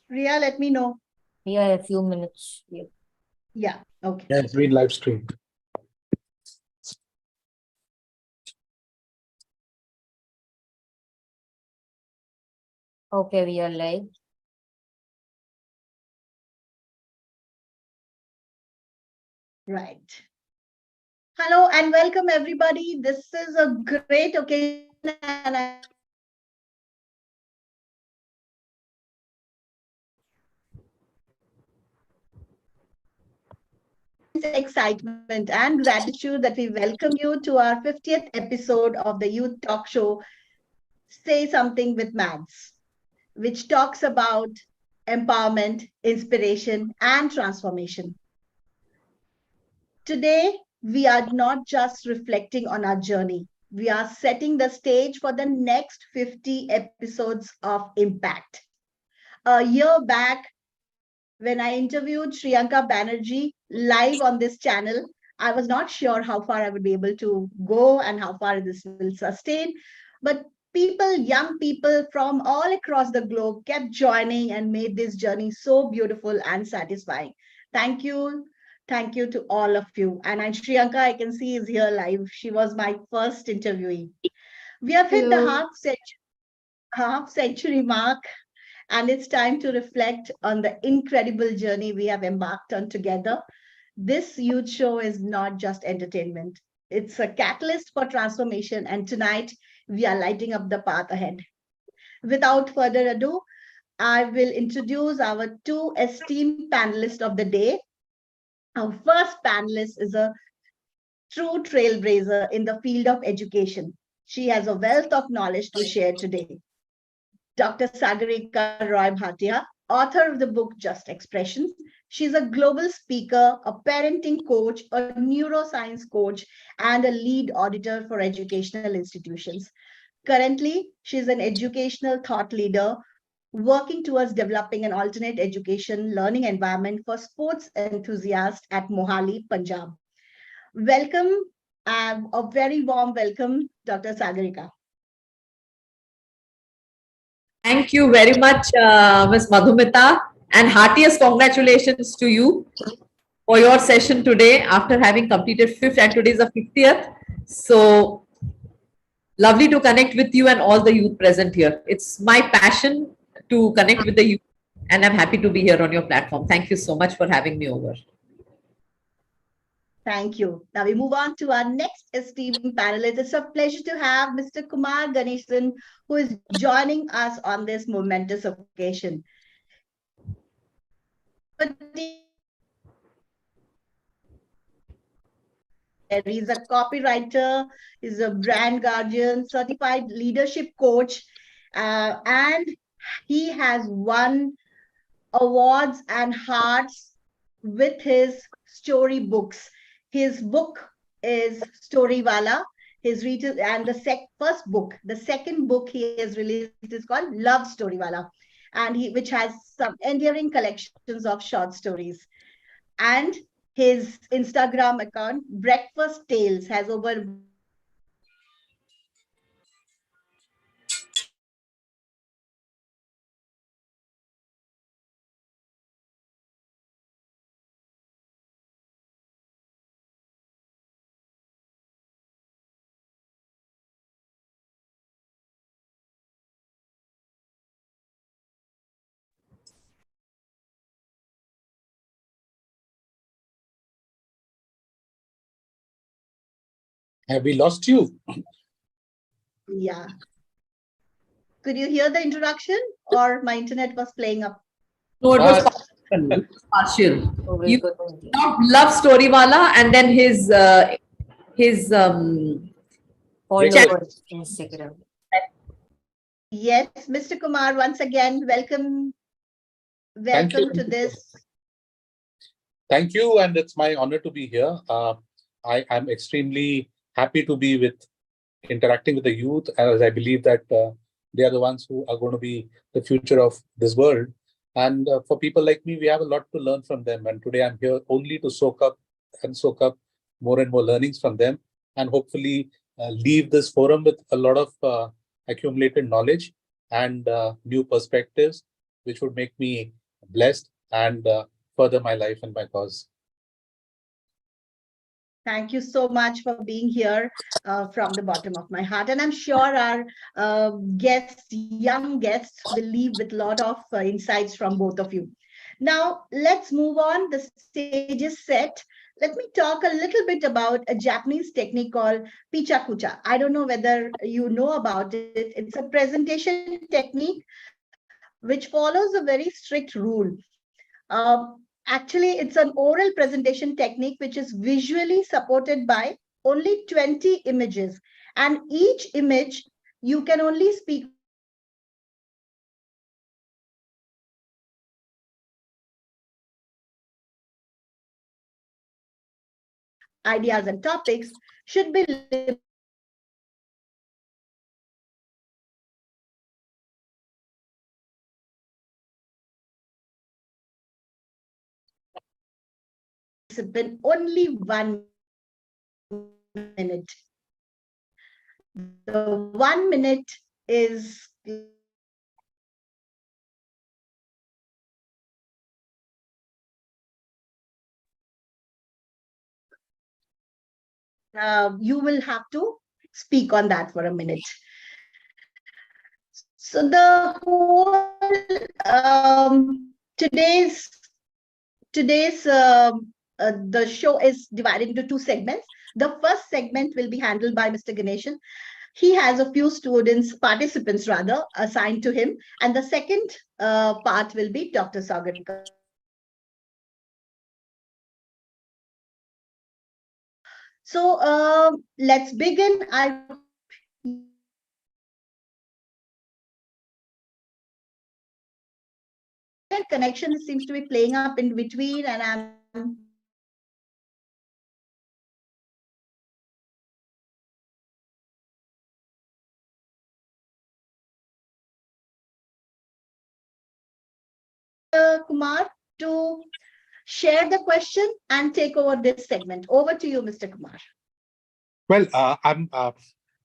Ria, let me know. Yeah, a few minutes. Yeah. Yeah, okay. Yeah, it's been live streamed. Okay, we are live. Right. Hello and welcome everybody. This is a great occasion and I'm excitement and gratitude that we welcome you to our 50th episode of the youth talk show Say Something with Mads, which talks about empowerment, inspiration, and transformation. Today, we are not just reflecting on our journey, we are setting the stage for the next 50 episodes of Impact. A year back, when I interviewed Shriyanka Banerjee live on this channel, I was not sure how far I would be able to go and how far this will sustain. But people, young people from all across the globe kept joining and made this journey so beautiful and satisfying. Thank you. Thank you to all of you. And Shriyanka, I can see, is here live. She was my first interviewee. We have hit the You. half century mark, and it's time to reflect on the incredible journey we have embarked on together. This youth show is not just entertainment, it's a catalyst for transformation, and tonight we are lighting up the path ahead. Without further ado, I will introduce our two esteemed panelists of the day. Our first panelist is a true trailblazer in the field of education. She has a wealth of knowledge to share today. Dr. Sagarika Roy Bhatia, author of the book Just Expressions. She's a global speaker, a parenting coach, a neuroscience coach, and a lead auditor for educational institutions. Currently, she's an educational thought leader working towards developing an alternate education learning environment for sports enthusiasts at Mohali, Punjab. Welcome, a very warm welcome, Dr. Sagarika. Thank you very much, Ms. Madhumita, and heartiest congratulations to you for your session today after having completed fifth, and today is the 50th. So lovely to connect with you and all the youth present here. It's my passion to connect with the youth, and I'm happy to be here on your platform. Thank you so much for having me over. Thank you. Now we move on to our next esteemed panelist. It's a pleasure to have Mr. Kumar Ganesan, who is joining us on this momentous occasion. He's a copywriter, he's a brand guardian, certified leadership coach, and he has won awards and hearts with his story books. His book is Storywala. His written and first book, the second book he has released is called Love Storywala, and which has some endearing collections of short stories. And his Instagram account, Breakfast Tales, has over Have we lost you? yeah. Could you hear the introduction, or my internet was playing up? No, it was Uh, partial. So we'll You go to love Storywala, and then his followers Instagram. Yes, Mr. Kumar, once again, welcome, Thank you. welcome to this. Thank you, and it's my honor to be here. I'm extremely happy to be interacting with the youth, as I believe that they are the ones who are going to be the future of this world. And for people like me, we have a lot to learn from them. And today I'm here only to soak up more and more learnings from them, and hopefully leave this forum with a lot of accumulated knowledge and new perspectives which would make me blessed and further my life and my cause. Thank you so much for being here from the bottom of my heart. And I'm sure our guests, young guests, will leave with a lot of insights from both of you. Now, let's move on. The stage is set. Let me talk a little bit about a Japanese technique called pichakucha. I don't know whether you know about it. It's a presentation technique which follows a very strict rule. Actually, it's an oral presentation technique which is visually supported by only 20 images. And each image, you can only speak for 5 minutes. Ideas and topics should be limited participant only 1 minute. The 1 minute is you will have to speak on that for a minute. So the whole today's the show is divided into two segments. The first segment will be handled by Mr. Ganeshan. He has a few students, participants rather, assigned to him, and the second part will be Dr. Sagarika. So let's begin. I connection seems to be playing up in between, and I'm Kumar to share the question and take over this segment. Over to you, Mr. Kumar. Well, I'm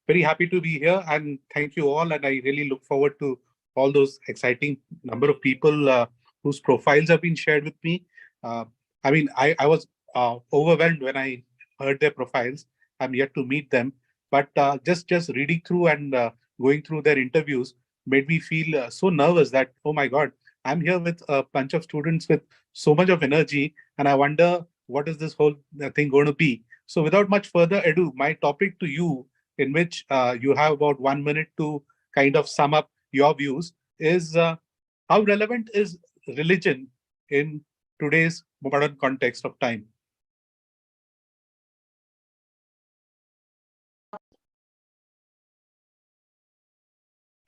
very happy to be here, and thank you all. And I really look forward to all those exciting number of people whose profiles have been shared with me. Uh, I mean, I was overwhelmed when I heard their profiles. I'm yet to meet them, but just reading through and going through their interviews made me feel so nervous that, oh my God, I'm here with a bunch of students with so much of energy, and I wonder what is this whole thing going to be. So without much further ado, my topic to you, in which you have about 1 minute to kind of sum up your views, is how relevant is religion in today's modern context of time?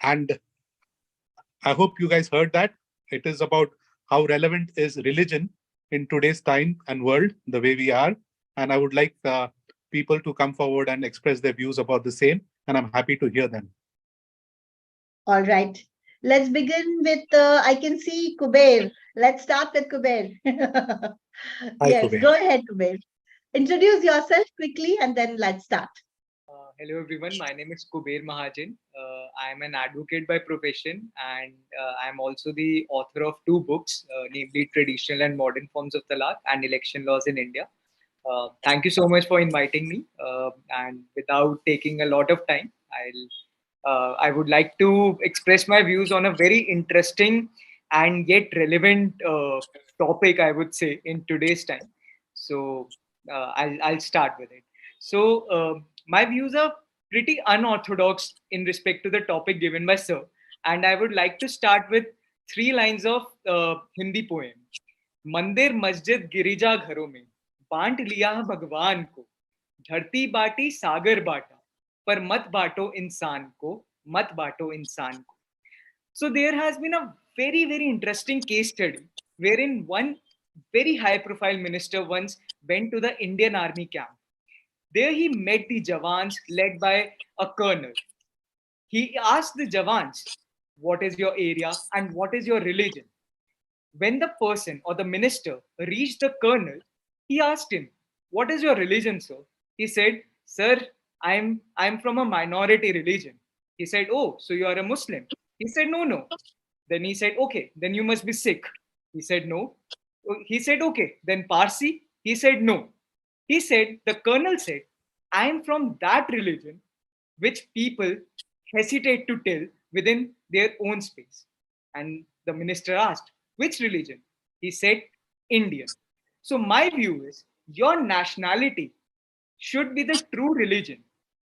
And I hope you guys heard that. It is about how relevant is religion in today's time and world, the way we are. And I would like people to come forward and express their views about the same. And I'm happy to hear them. All right. Let's begin with, I can see Kuber. Let's start with Kuber. Hi, Yes, Kuber. go ahead, Kuber. Introduce yourself quickly and then let's start. Hello everyone, my name is Kuber Mahajan. I am an advocate by profession, and I am also the author of two books, namely Traditional and Modern Forms of Talaq and Election Laws in India. Thank you so much for inviting me. And without taking a lot of time, I would like to express my views on a very interesting and yet relevant topic, I would say, in today's time. So I'll start with it. So my views are pretty unorthodox in respect to the topic given by Sir, and I would like to start with three lines of Hindi poem. मंदिर मस्जिद गिरिजा घरों में बांट लिया भगवान को, धरती बाटी सागर बाटा, पर मत बांटो इंसान को, मत बांटो इंसान को. So there has been a very interesting case study wherein one very high profile minister once went to the Indian army camp. There he met the Jawans led by a colonel. He asked the Jawans, what is your area and what is your religion? When the person or the minister reached the colonel, he asked him, what is your religion, sir? He said, sir, I'm from a minority religion. He said, oh, so you are a Muslim? He said, no. Then he said, okay, then you must be Sikh. He said, no. He said, okay, then Parsi. He said, no. He said, the colonel said, I am from that religion which people hesitate to tell within their own space. And the minister asked, which religion? He said, Indian. So my view is your nationality should be the true religion,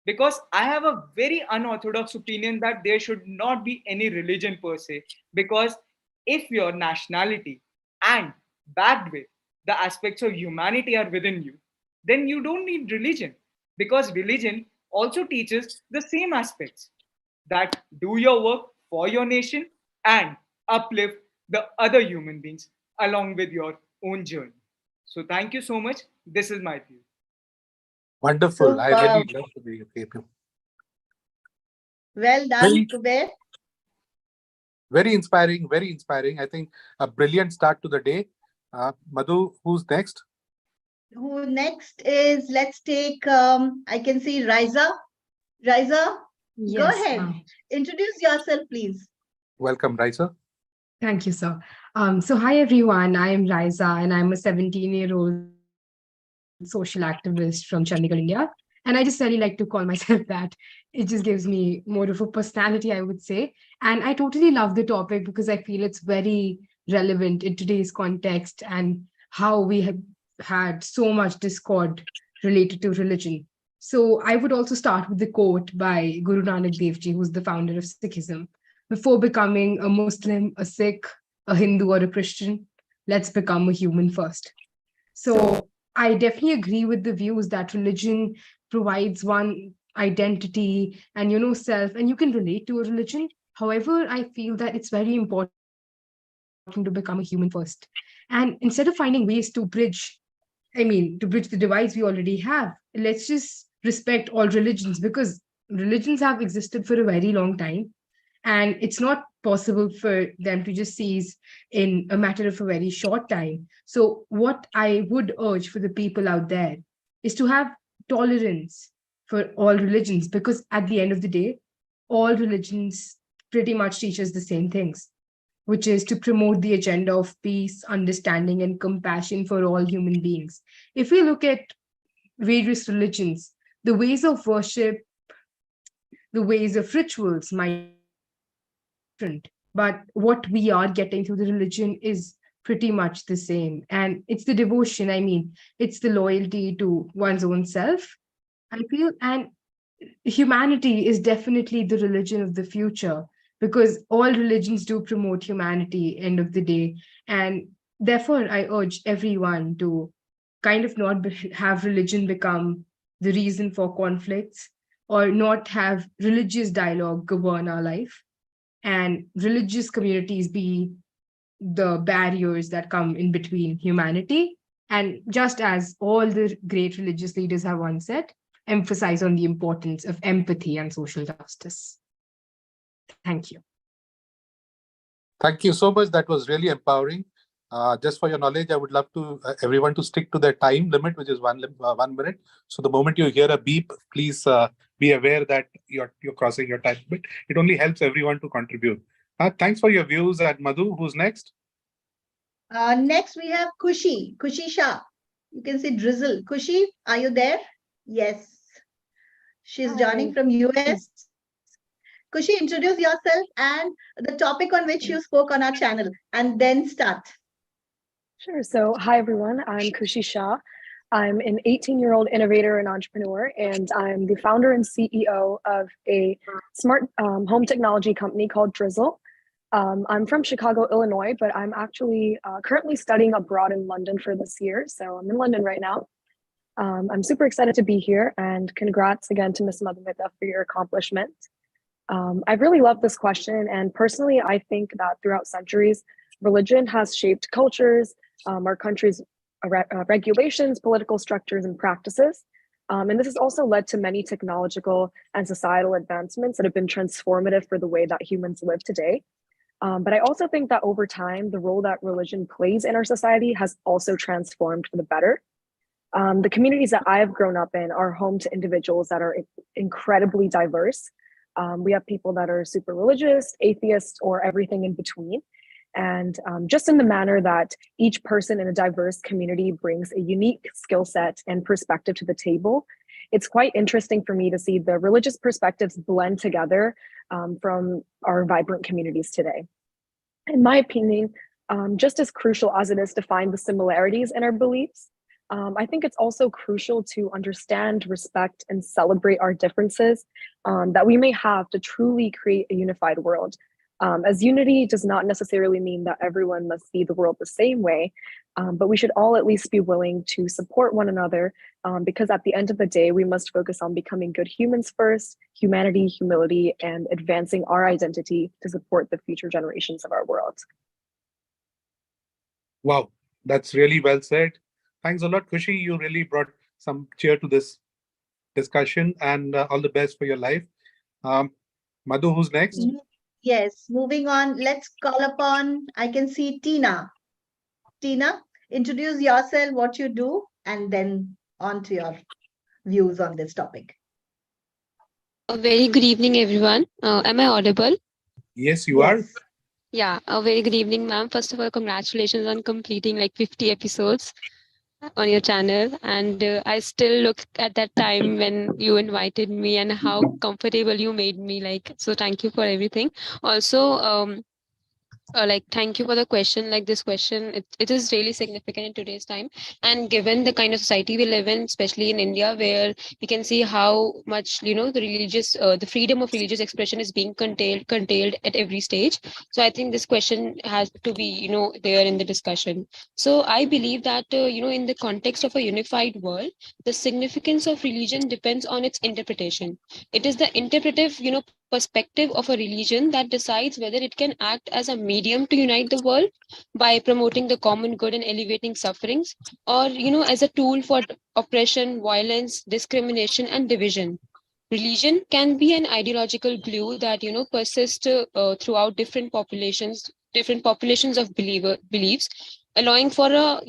because I have a very unorthodox opinion that there should not be any religion per se, because if your nationality and backed with the aspects of humanity are within you, then you don't need religion, because religion also teaches the same aspects, that do your work for your nation and uplift the other human beings along with your own journey. So thank you so much. This is my view. Wonderful. I Superb. really love to be with you. Well done, Very, Kuber. very inspiring, very inspiring. I think a brilliant start to the day. Madhu, who's next? Who next is, let's take, I can see Riza. Riza, go Yes, ahead. Introduce yourself, please. Welcome, Raisa. thank you, sir. So hi everyone, I am Riza and I'm a 17-year-old social activist from Chandigarh, India. And I just really like to call myself that. It just gives me more of a personality, I would say. And I totally love the topic because I feel it's very relevant in today's context and how we have had so much discord related to religion. So I would also start with the quote by Guru Nanak Dev Ji, who's the founder of Sikhism. Before becoming a Muslim, a Sikh, a Hindu, or a Christian, let's become a human first. So I definitely agree with the views that religion provides one identity and self, and you can relate to a religion. However, I feel that it's very important to become a human first. And instead of finding ways to bridge the divides we already have, let's just respect all religions, because religions have existed for a very long time. And it's not possible for them to just cease in a matter of a very short time. So, what I would urge for the people out there is to have tolerance for all religions, because at the end of the day, all religions pretty much teach us the same things, which is to promote the agenda of peace, understanding, and compassion for all human beings. If we look at various religions, the ways of worship, the ways of rituals might different, but what we are getting through the religion is pretty much the same. And it's the devotion, it's the loyalty to one's own self, I feel. And humanity is definitely the religion of the future, because all religions do promote humanity end of the day. And therefore I urge everyone to kind of not have religion become the reason for conflicts, or not have religious dialogue govern our life, and religious communities be the barriers that come in between humanity. And just as all the great religious leaders have once said, emphasize on the importance of empathy and social justice. Thank you. Thank you so much. That was really empowering. Just for your knowledge, I would love to everyone to stick to their time limit, which is 1 minute. So the moment you hear a beep, please be aware that you're crossing your time limit. It only helps everyone to contribute. Thanks for your views. And Madhu, who's next? Next, we have Kushi Shah. You can see Drizzle. Kushi, are you there? Yes. She's joining from US. Kushi, introduce yourself and the topic on which you spoke on our channel, and then start. Sure. So, hi, everyone. I'm Kushi Shah. I'm an 18-year-old innovator and entrepreneur, and I'm the founder and CEO of a smart home technology company called Drizzle. I'm from Chicago, Illinois, but I'm actually currently studying abroad in London for this year. So I'm in London right now. I'm super excited to be here, and congrats again to Ms. Madhumita for your accomplishment. I really love this question, and personally, I think that throughout centuries, religion has shaped cultures, our country's regulations, political structures, and practices. And this has also led to many technological and societal advancements that have been transformative for the way that humans live today. But I also think that over time, the role that religion plays in our society has also transformed for the better. The communities that I have grown up in are home to individuals that are incredibly diverse. We have people that are super religious, atheists, or everything in between. And just in the manner that each person in a diverse community brings a unique skill set and perspective to the table, it's quite interesting for me to see the religious perspectives blend together from our vibrant communities today. In my opinion, just as crucial as it is to find the similarities in our beliefs, I think it's also crucial to understand, respect, and celebrate our differences that we may have to truly create a unified world. As unity does not necessarily mean that everyone must see the world the same way, but we should all at least be willing to support one another because at the end of the day, we must focus on becoming good humans first, humanity, humility, and advancing our identity to support the future generations of our world. Wow, that's really well said. Thanks a lot, Kushi. You really brought some cheer to this discussion, and all the best for your life. Madhu, who's next? Yes, moving on, let's call upon, I can see Tina. Tina, introduce yourself, what you do, and then on to your views on this topic. A very good evening, everyone. Am I audible? Yes, you are. Yes. Yeah, a very good evening, ma'am. First of all, congratulations on completing like 50 episodes on your channel. And I still look at that time when you invited me and how comfortable you made me. Like, so thank you for everything. Also, like thank you for the question. Like this question, it is really significant in today's time, and given the kind of society we live in, especially in India, where we can see how much the religious the freedom of religious expression is being curtailed at every stage. So I think this question has to be there in the discussion. So I believe that in the context of a unified world, the significance of religion depends on its interpretation. It is the interpretive perspective of a religion that decides whether it can act as a medium to unite the world by promoting the common good and elevating sufferings, or as a tool for oppression, violence, discrimination, and division. Religion can be an ideological glue that persists throughout different populations of beliefs, allowing for a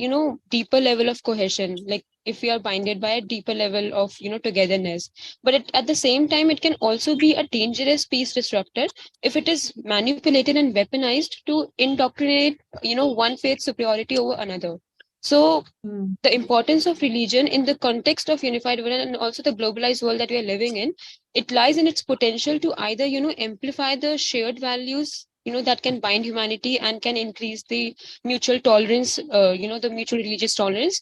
deeper level of cohesion, like if we are binded by a deeper level of togetherness. But at the same time, it can also be a dangerous peace disruptor if it is manipulated and weaponized to indoctrinate one faith superiority over another. So the importance of religion in the context of unified world and also the globalized world that we are living in, it lies in its potential to either amplify the shared values that can bind humanity and can increase the mutual tolerance, the mutual religious tolerance,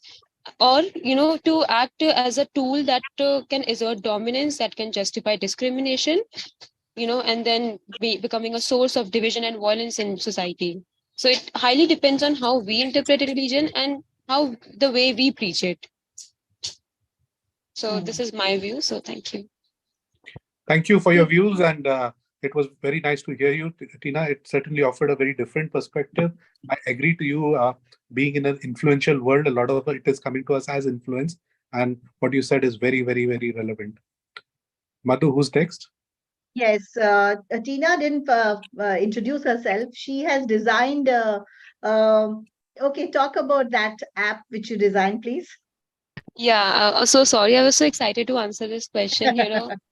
or to act as a tool that can exert dominance, that can justify discrimination, and then becoming a source of division and violence in society. So it highly depends on how we interpret religion and how the way we preach it. So this is my view. So thank you. Thank you for your views, and it was very nice to hear you, Tina. It certainly offered a very different perspective. I agree to you. Being in an influential world, a lot of it is coming to us as influence, and what you said is very, very, very relevant. Madhu, who's next? Yes, Tina didn't introduce herself. She has designed, okay, talk about that app which you designed, please. Yeah, so sorry, I was so excited to answer this question.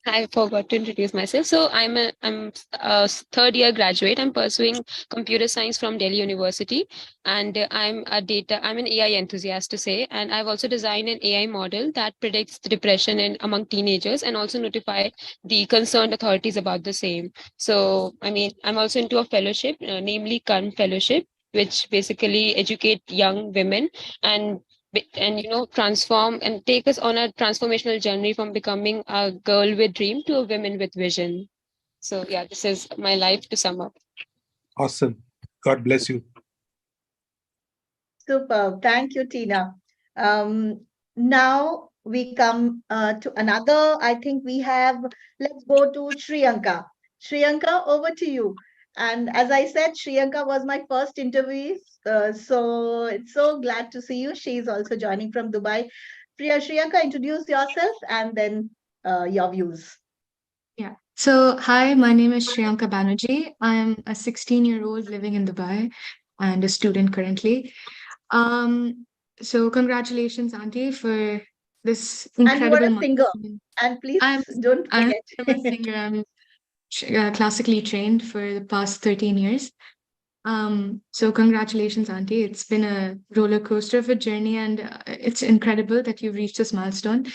I forgot to introduce myself. So I'm a third year graduate. I'm pursuing computer science from Delhi University, and I'm an AI enthusiast to say, and I've also designed an AI model that predicts the depression among teenagers and also notify the concerned authorities about the same. So I mean, I'm also into a fellowship, namely Karn Fellowship, which basically educate young women and transform and take us on a transformational journey from becoming a girl with dream to a woman with vision. So yeah, this is my life to sum up. Awesome. God bless you. Superb. Thank you, Tina. Now we come to another. I think we have, let's go to Shriyanka. Shriyanka, over to you. And as I said, Shriyanka was my first interview. So it's so glad to see you. She's also joining from Dubai. Shriyanka, introduce yourself and then your views. Yeah. So, hi, my name is Shriyanka Banerjee. I'm a 16-year-old living in Dubai and a student currently. So congratulations, Auntie, for this And you are incredible a singer. milestone. And please I'm don't I'm forget. a singer. I'm classically trained for the past 13 years. So congratulations, Auntie. It's been a roller coaster of a journey, and it's incredible that you've reached this milestone.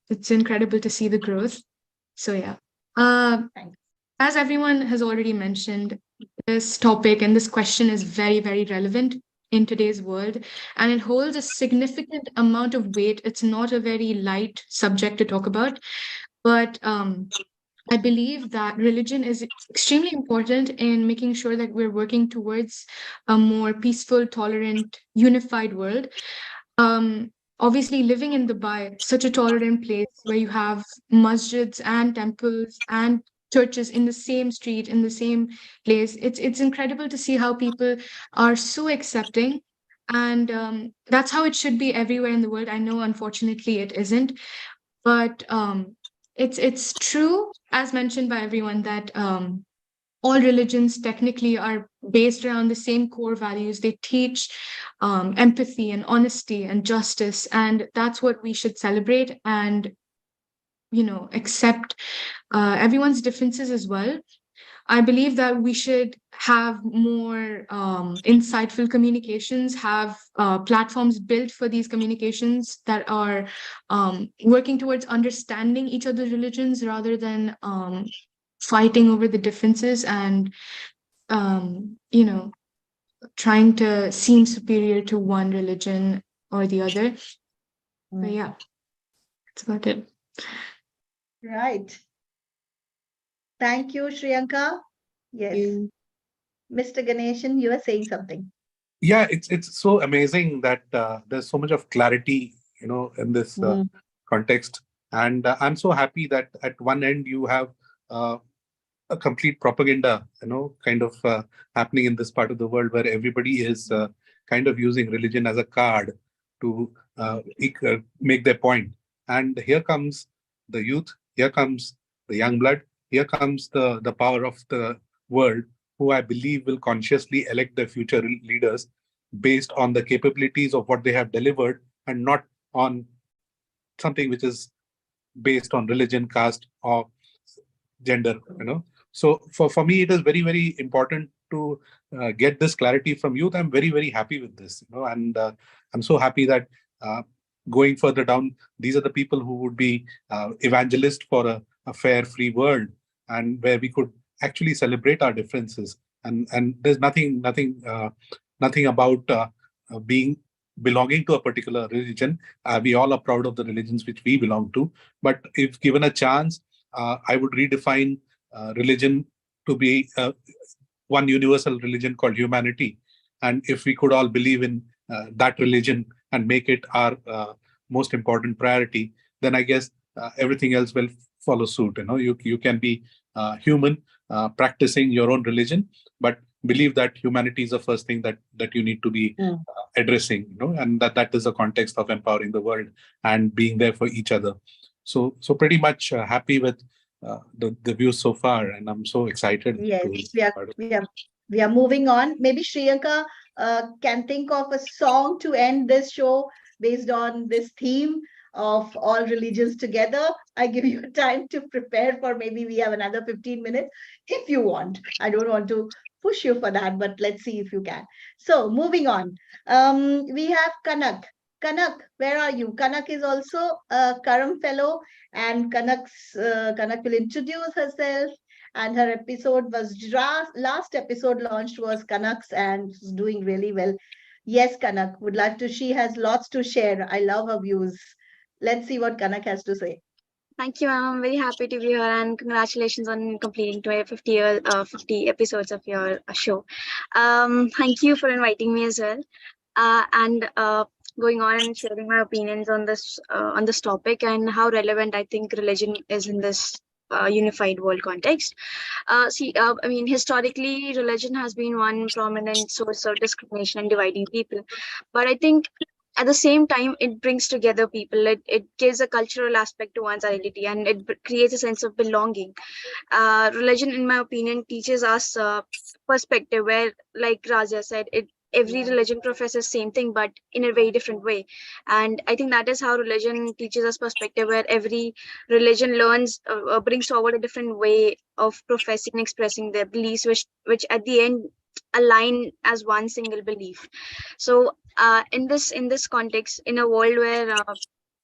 It's incredible to see the growth. So yeah. Thanks. As everyone has already mentioned, this topic and this question is very, very relevant in today's world, and it holds a significant amount of weight. It's not a very light subject to talk about, but I believe that religion is extremely important in making sure that we're working towards a more peaceful, tolerant, unified world. Obviously, living in Dubai, such a tolerant place where you have masjids and temples and churches in the same street, in the same place, it's incredible to see how people are so accepting. And that's how it should be everywhere in the world. I know, unfortunately, it isn't, but it's true, as mentioned by everyone, that all religions technically are based around the same core values. They teach empathy and honesty and justice, and that's what we should celebrate and, accept everyone's differences as well. I believe that we should have more insightful communications, have platforms built for these communications that are working towards understanding each other's religions rather than fighting over the differences and, trying to seem superior to one religion or the other. But yeah, that's about it. Right. Thank you, Shriyanka. Yes. Mr. Ganeshan, you are saying something. Yeah, it's so amazing that there's so much of clarity, in this context, and I'm so happy that at one end you have a complete propaganda, kind of happening in this part of the world where everybody is kind of using religion as a card to make their point. And here comes the youth, here comes the young blood, here comes the power of the world, who I believe will consciously elect their future leaders based on the capabilities of what they have delivered and not on something which is based on religion, caste, or gender. So for me, it is very, very important to get this clarity from youth. I'm very, very happy with this, and I'm so happy that going further down, these are the people who would be evangelists for a fair, free world, and where we could actually celebrate our differences. And there's nothing about being belonging to a particular religion. We all are proud of the religions which we belong to. But if given a chance, I would redefine religion to be one universal religion called humanity. And if we could all believe in that religion and make it our most important priority, then I guess everything else will follow suit. You can be human, practicing your own religion, but believe that humanity is the first thing that you need to be addressing, and that is the context of empowering the world and being there for each other. So pretty much happy with the views so far, and I'm so excited. Yes, we are moving on. Maybe Shriyanka can think of a song to end this show based on this theme of all religions together. I give you time to prepare for, maybe we have another 15 minutes if you want. I don't want to push you for that, but let's see if you can. So moving on, we have Kanak. Kanak, where are you? Kanak is also a Karam fellow, and Kanak will introduce herself. And her episode was last episode launched was Kanak's, and is doing really well. Yes, Kanak would like to. She has lots to share. I love her views. Let's see what Kanak has to say. Thank you, ma'am. I'm very happy to be here, and congratulations on completing 50 episodes of your show. Thank you for inviting me as well, and going on and sharing my opinions on this topic and how relevant I think religion is in this unified world context. I mean, historically, religion has been one prominent source of discrimination and dividing people, but I think at the same time it brings together people. It gives a cultural aspect to one's identity, and it creates a sense of belonging. Religion, in my opinion, teaches us perspective where, like Raja said, it every religion professes same thing, but in a very different way. And I think that is how religion teaches us perspective, where every religion learns, brings forward a different way of professing and expressing their beliefs, which at the end align as one single belief. So in this context, in a world where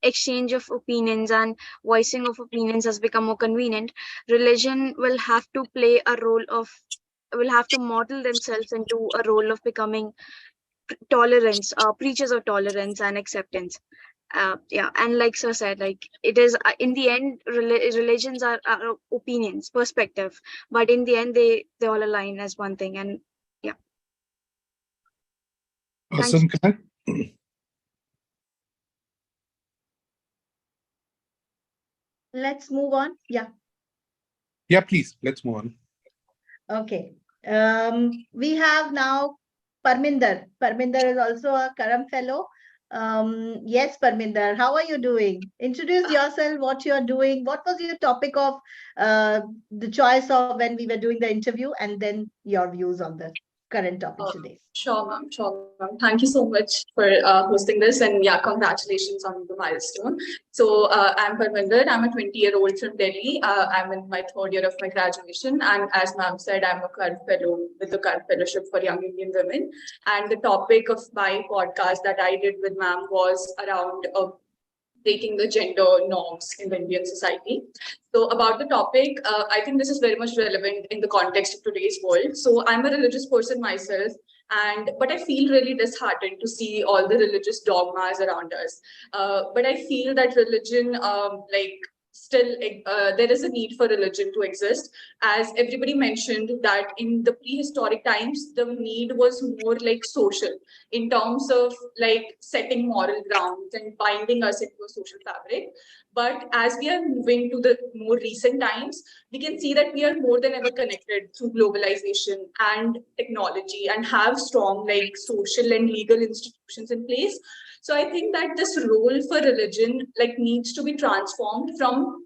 exchange of opinions and voicing of opinions has become more convenient, religion will have to model themselves into a role of becoming tolerance, preachers of tolerance and acceptance. Yeah, and like sir said, like it is in the end, religions are opinions, perspective, but in the end they all align as one thing. And yeah, thank Awesome. you. Let's move on. Yeah. Yeah, please, let's move on. Okay. We have now Parminder. Parminder is also a Karam fellow. Yes, Parminder, how are you doing? Introduce yourself, what you are doing. What was your topic of the choice of when we were doing the interview, and then your views on the current topic today. Sure, ma'am. Sure, ma'am. Thank you so much for hosting this. And yeah, congratulations on the milestone. So I'm Parvinder. I'm a 20-year-old from Delhi. I'm in my third year of my graduation. And as ma'am said, I'm a current fellow with the current fellowship for young Indian women. And the topic of my podcast that I did with ma'am was around breaking the gender norms in the Indian society. So about the topic, I think this is very much relevant in the context of today's world. So I'm a religious person myself, but I feel really disheartened to see all the religious dogmas around us. But I feel that religion, still there is a need for religion to exist, as everybody mentioned that in the prehistoric times the need was more like social, in terms of like setting moral grounds and binding us into a social fabric. But as we are moving to the more recent times, we can see that we are more than ever connected through globalization and technology, and have strong like social and legal institutions in place. So I think that this role for religion like needs to be transformed from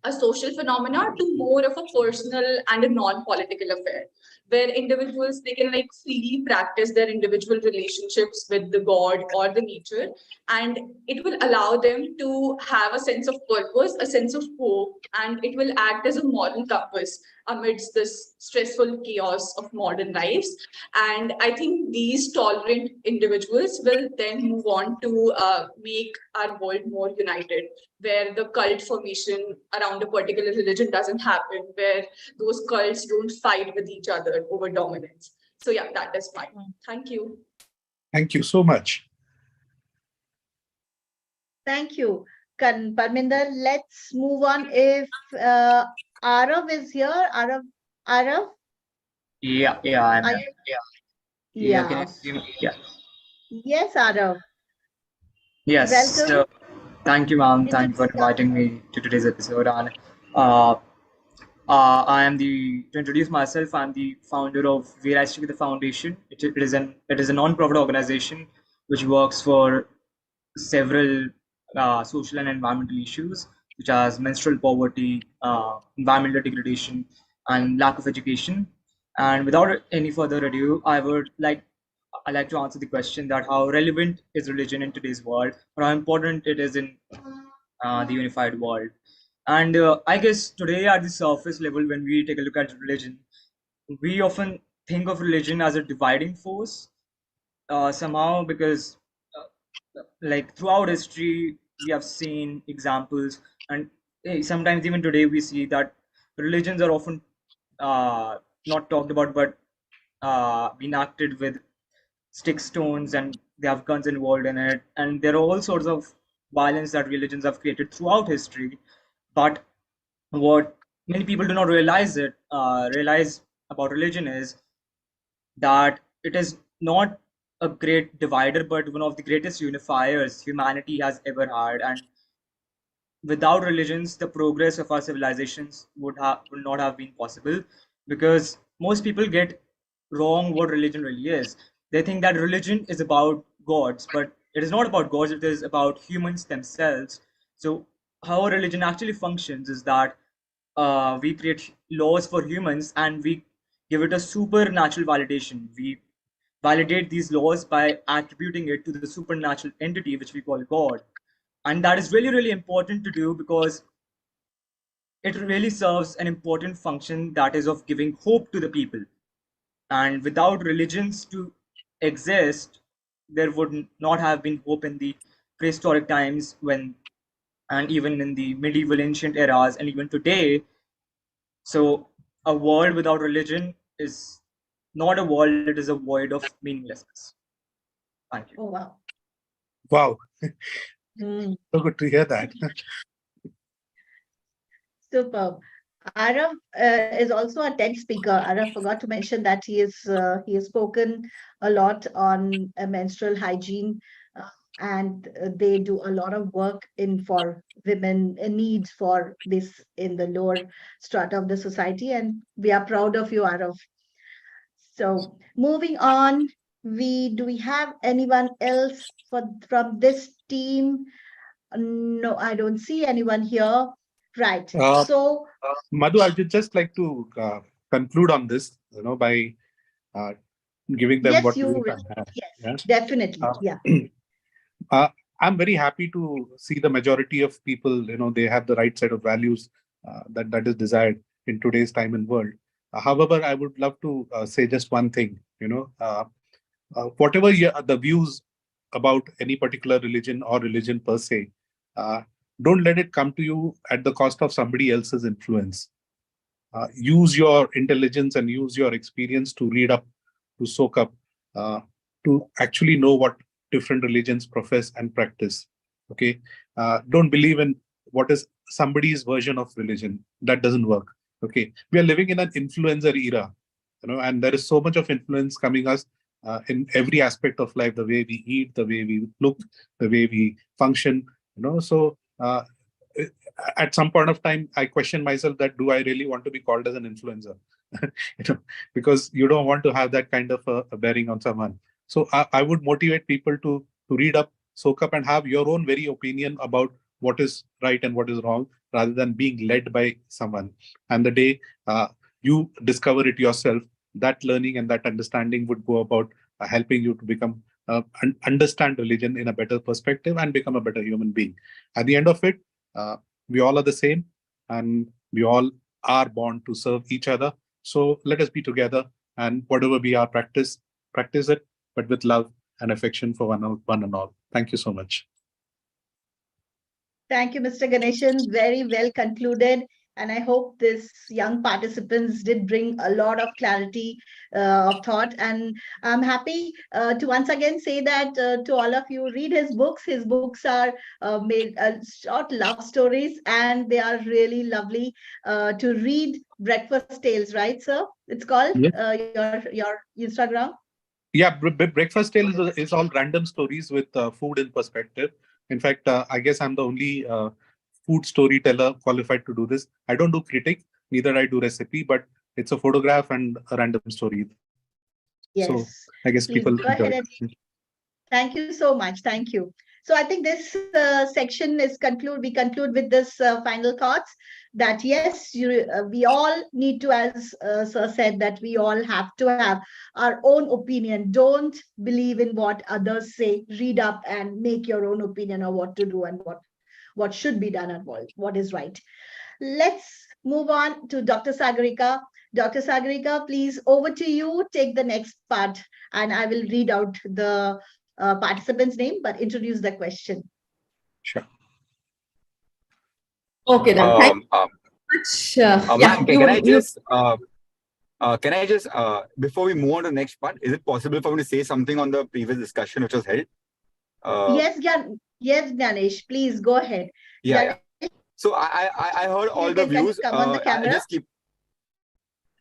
a social phenomena to more of a personal and a non-political affair, where individuals they can like freely practice their individual relationships with the god or the nature, and it will allow them to have a sense of purpose, a sense of hope, and it will act as a moral compass amidst this stressful chaos of modern lives. And I think these tolerant individuals will then move on to make our world more united, where the cult formation around a particular religion doesn't happen, where those cults don't fight with each other over dominance. So yeah, that is fine. Thank you. Thank you so much. Thank you, Parminder. Let's move on. If Arav is here, Arav, Yeah, I'm are here. you? Yeah, can Yeah. you see me? Yeah. Yes, Arav. Yes. Welcome. Thank you, ma'am. Thank you Introduce for yourself. inviting me to today's episode. And uh, to introduce myself, I'm the founder of Virashti the Foundation. It is a non-profit organization which works for several social and environmental issues, such as menstrual poverty, environmental degradation, and lack of education. And without any further ado, I like to answer the question that how relevant is religion in today's world, or how important it is in the unified world. And I guess today, at the surface level, when we take a look at religion, we often think of religion as a dividing force, somehow, because like throughout history we have seen examples, and sometimes even today we see that religions are often not talked about, but being acted with stick stones, and they have guns involved in it, and there are all sorts of violence that religions have created throughout history. But what many people do not realize about religion is that it is not a great divider, but one of the greatest unifiers humanity has ever had. And without religions, the progress of our civilizations would not have been possible, because most people get wrong what religion really is. They think that religion is about gods, but it is not about gods, it is about humans themselves. So how a religion actually functions is that we create laws for humans, and we give it a supernatural validation. validate these laws by attributing it to the supernatural entity which we call God. And that is really, really important to do because it really serves an important function, that is of giving hope to the people. And without religions to exist, there would not have been hope in the prehistoric times and even in the medieval ancient eras, and even today. So a world without religion is not a world, it is a void of meaninglessness. Thank you. Oh, wow. Wow. Mm, So good to hear that. superb. Arav is also a TED speaker. Arav forgot to mention that he has spoken a lot on menstrual hygiene, and they do a lot of work in for women needs for this in the lower strata of the society, and we are proud of you, Arav. So moving on, we have anyone else from this team? No, I don't see anyone here. Right. So Madhu, I would just like to conclude on this, by giving them yes, what you we have. yes, Yeah? definitely. Yeah. I'm very happy to see the majority of people, they have the right set of values that is desired in today's time and world. However, I would love to say just one thing, whatever the views about any particular religion or religion per se, uh, don't let it come to you at the cost of somebody else's influence. Use your intelligence and use your experience to read up, to soak up, uh, to actually know what different religions profess and practice. Okay, don't believe in what is somebody's version of religion. That doesn't work. Okay, we are living in an influencer era, and there is so much of influence coming us in every aspect of life: the way we eat, the way we look, the way we function. So. At some point of time, I question myself that do I really want to be called as an influencer? Because you don't want to have that kind of a bearing on someone. So I would motivate people to read up, soak up, and have your own very opinion about what is right and what is wrong, rather than being led by someone. And the day you discover it yourself, that learning and that understanding would go about helping you to become understand religion in a better perspective and become a better human being. At the end of it, we all are the same, and we all are born to serve each other. So let us be together, and whatever be our practice it, but with love and affection for one and all. Thank you so much. Thank you, Mr. Ganeshan. Very well concluded. And I hope this young participants did bring a lot of clarity of thought. And I'm happy to once again say that to all of you, read his books. His books are made short love stories, and they are really lovely to read. Breakfast Tales, right, sir? It's called Yes. Your Instagram. Yeah, Breakfast Tale is all random stories with food in perspective. In fact, I guess I'm the only food storyteller qualified to do this. I don't do critic, neither I do recipe, but it's a photograph and a random story. So I guess Yes. people Please enjoy go ahead it. and thank you so much. Thank you. So I think this section is conclude. We conclude with this final thoughts that yes, we all need to, as Sir said, that we all have to have our own opinion. Don't believe in what others say. Read up and make your own opinion of what to do and what should be done and what is right. Let's move on to Dr. Sagarika. Dr. Sagarika, please, over to you. Take the next part, and I will read out the participant's name, but introduce the question. Sure. Okay, then. Thank you so much. Yeah, can I just, before we move on to the next part, is it possible for me to say something on the previous discussion which was held? Yes, Ganesh, please go ahead. Yeah. So I heard all the views. Come on the camera. I just keep.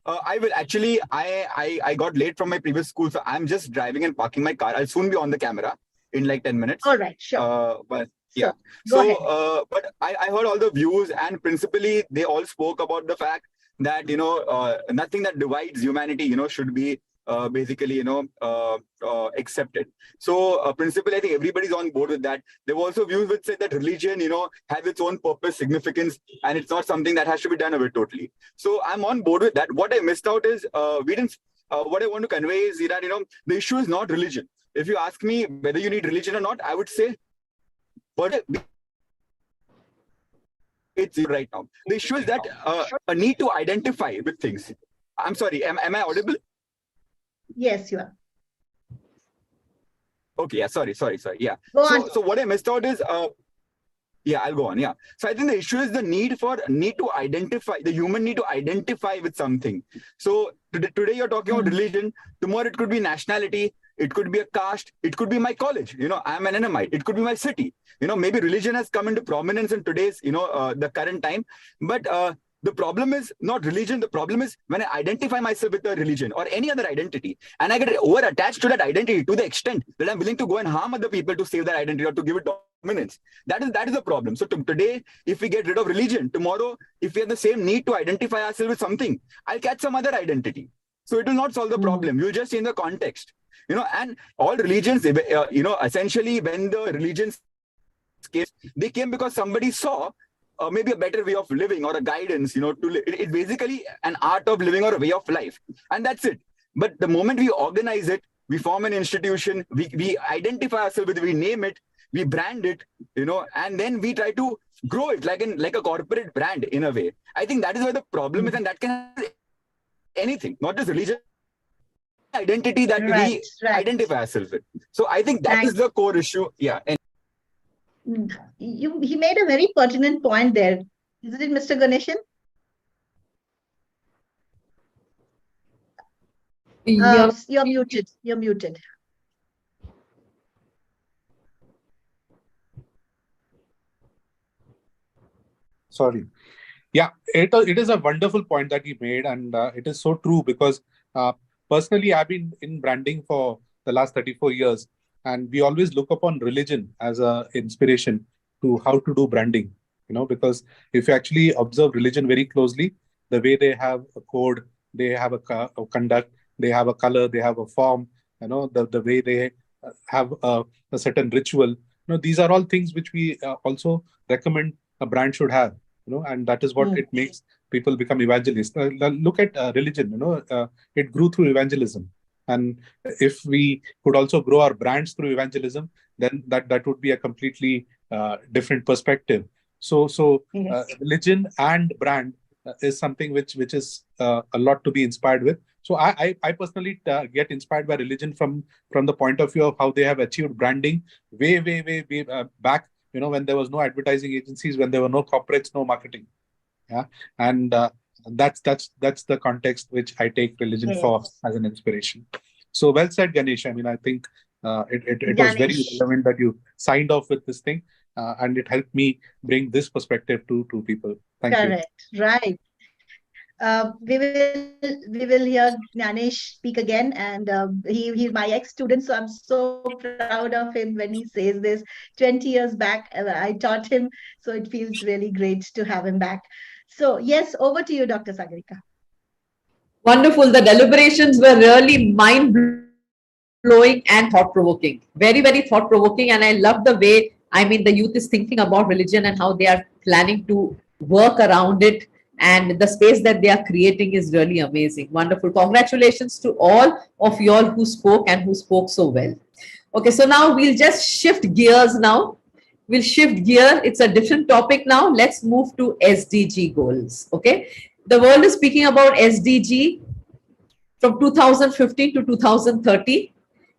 I will actually. I got late from my previous school, so I'm just driving and parking my car. I'll soon be on the camera in like 10 minutes. All right, sure. But So, yeah. go ahead. But I heard all the views, and principally they all spoke about the fact that nothing that divides humanity should be basically accepted. So principally I think everybody's on board with that. There were also views which said that religion has its own purpose, significance, and it's not something that has to be done away totally. So I'm on board with that. What I missed out is we didn't what I want to convey is that, the issue is not religion. If you ask me whether you need religion or not, I would say, but it's right now. The issue is that a need to identify with things. I'm sorry, am I audible? Yes, you are. Okay, yeah, sorry. Yeah. Go on. So what I missed out is yeah, I'll go on. Yeah. So I think the issue is the need to identify, the human need to identify with something. So today you're talking about religion. Tomorrow it could be nationality. It could be a caste. It could be my college. I'm an Annamite. It could be my city. Maybe religion has come into prominence in today's, the current time. But the problem is not religion. The problem is when I identify myself with a religion or any other identity, and I get over attached to that identity to the extent that I'm willing to go and harm other people to save that identity or to give it dominance. That is the problem. So today, if we get rid of religion, tomorrow, if we have the same need to identify ourselves with something, I'll catch some other identity. So it will not solve the problem. You just change the context. And all religions, essentially when the religions came, they came because somebody saw maybe a better way of living or a guidance, to live. It's basically an art of living or a way of life. And that's it. But the moment we organize it, we form an institution, we identify ourselves with it, we name it, we brand it, and then we try to grow it like a corporate brand in a way. I think that is where the problem is, and that can be anything, not just religion, identity that we identify ourselves with. So I think that is the core issue. Yeah. And he made a very pertinent point there. Isn't it, Mr. Ganeshan? You're muted. You're muted. Sorry. Yeah, it is a wonderful point that he made, and it is so true because personally, I've been in branding for the last 34 years, and we always look upon religion as an inspiration to how to do branding, because if you actually observe religion very closely, the way they have a code, they have a conduct, they have a color, they have a form, the way they have a certain ritual, these are all things which we also recommend a brand should have. And that is what it makes people become evangelists. Look at religion, it grew through evangelism. And if we could also grow our brands through evangelism, then that would be a completely different perspective. So religion and brand is something which is a lot to be inspired with. So I personally get inspired by religion from the point of view of how they have achieved branding way back, when there was no advertising agencies, when there were no corporates, no marketing. Yeah. And that's the context which I take religion for as an inspiration. So well said, Ganesh. I mean, I think it was very relevant that you signed off with this thing, and it helped me bring this perspective to people. Thank you. Correct. Right. We will hear Ganesh speak again, and he's my ex-student, so I'm so proud of him when he says this. 20 years back, I taught him, so it feels really great to have him back. So yes, over to you, Dr. Sagarika. Wonderful. The deliberations were really mind-blowing and thought-provoking. Very, very thought-provoking. And I love the way, the youth is thinking about religion and how they are planning to work around it. And the space that they are creating is really amazing. Wonderful. Congratulations to all of you all who spoke and who spoke so well. Okay, so now we'll just shift gears now. We'll shift gear. It's a different topic now. Let's move to SDG goals. Okay. The world is speaking about SDG from 2015 to 2030.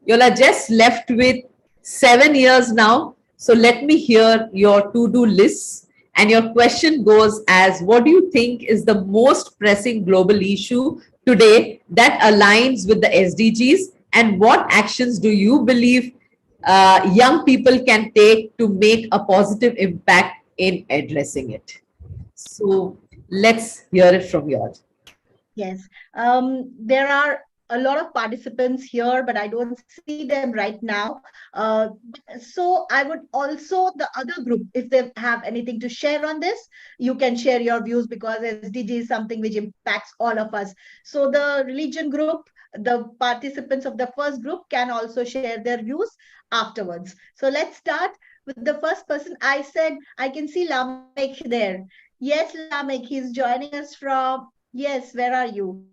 You all are just left with 7 years now. So let me hear your to-do lists. And your question goes as, what do you think is the most pressing global issue today that aligns with the SDGs? And what actions do you believe young people can take to make a positive impact in addressing it? So let's hear it from you all. Yes, there are a lot of participants here, but I don't see them right now. So I would also, the other group, if they have anything to share on this, you can share your views, because SDG is something which impacts all of us. So the religion group, the participants of the first group can also share their views afterwards. So let's start with the first person. I said, I can see Lamek there. Yes, Lamek, he's joining us from, yes, where are you?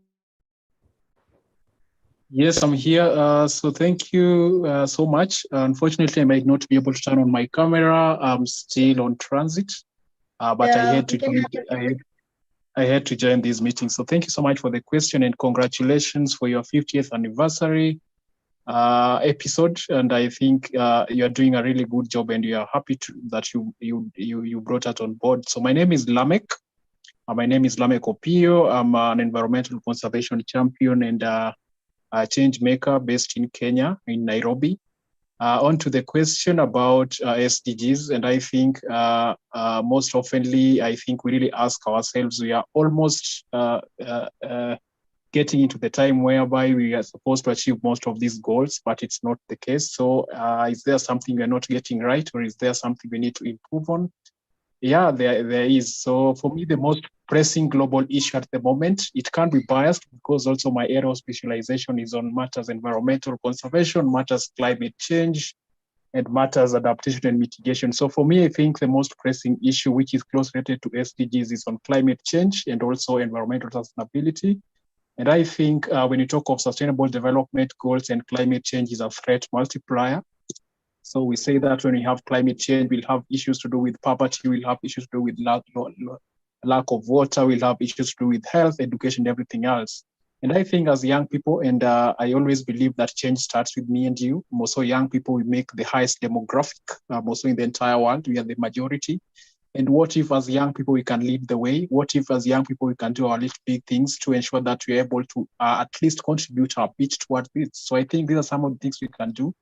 Yes, I'm here. So thank you so much. Unfortunately, I might not be able to turn on my camera. I'm still on transit, but I had We to can join. have it. I had to join this meeting. So thank you so much for the question and congratulations for your 50th anniversary episode. And I think you are doing a really good job, and we are happy that you brought us on board. So my name is Lamek. My name is Lamek Opio. I'm an environmental conservation champion and a change maker based in Kenya, in Nairobi. On to the question about SDGs, and I think most oftenly, I think we really ask ourselves, we are almost getting into the time whereby we are supposed to achieve most of these goals, but it's not the case. So is there something we're not getting right, or is there something we need to improve on? Yeah, there is. So for me, the most pressing global issue at the moment, it can be biased because also my area of specialization is on matters environmental conservation, matters climate change, and matters adaptation and mitigation. So for me, I think the most pressing issue, which is close related to SDGs, is on climate change and also environmental sustainability. And I think when you talk of sustainable development goals, and climate change is a threat multiplier. So we say that when we have climate change, we'll have issues to do with poverty, we'll have issues to do with lack of water, we'll have issues to do with health, education, and everything else. And I think as young people, and I always believe that change starts with me and you. Also, young people, we make the highest demographic, also in the entire world, we are the majority. And what if as young people, we can lead the way? What if as young people, we can do our little big things to ensure that we're able to at least contribute our bit towards this? So I think these are some of the things we can do.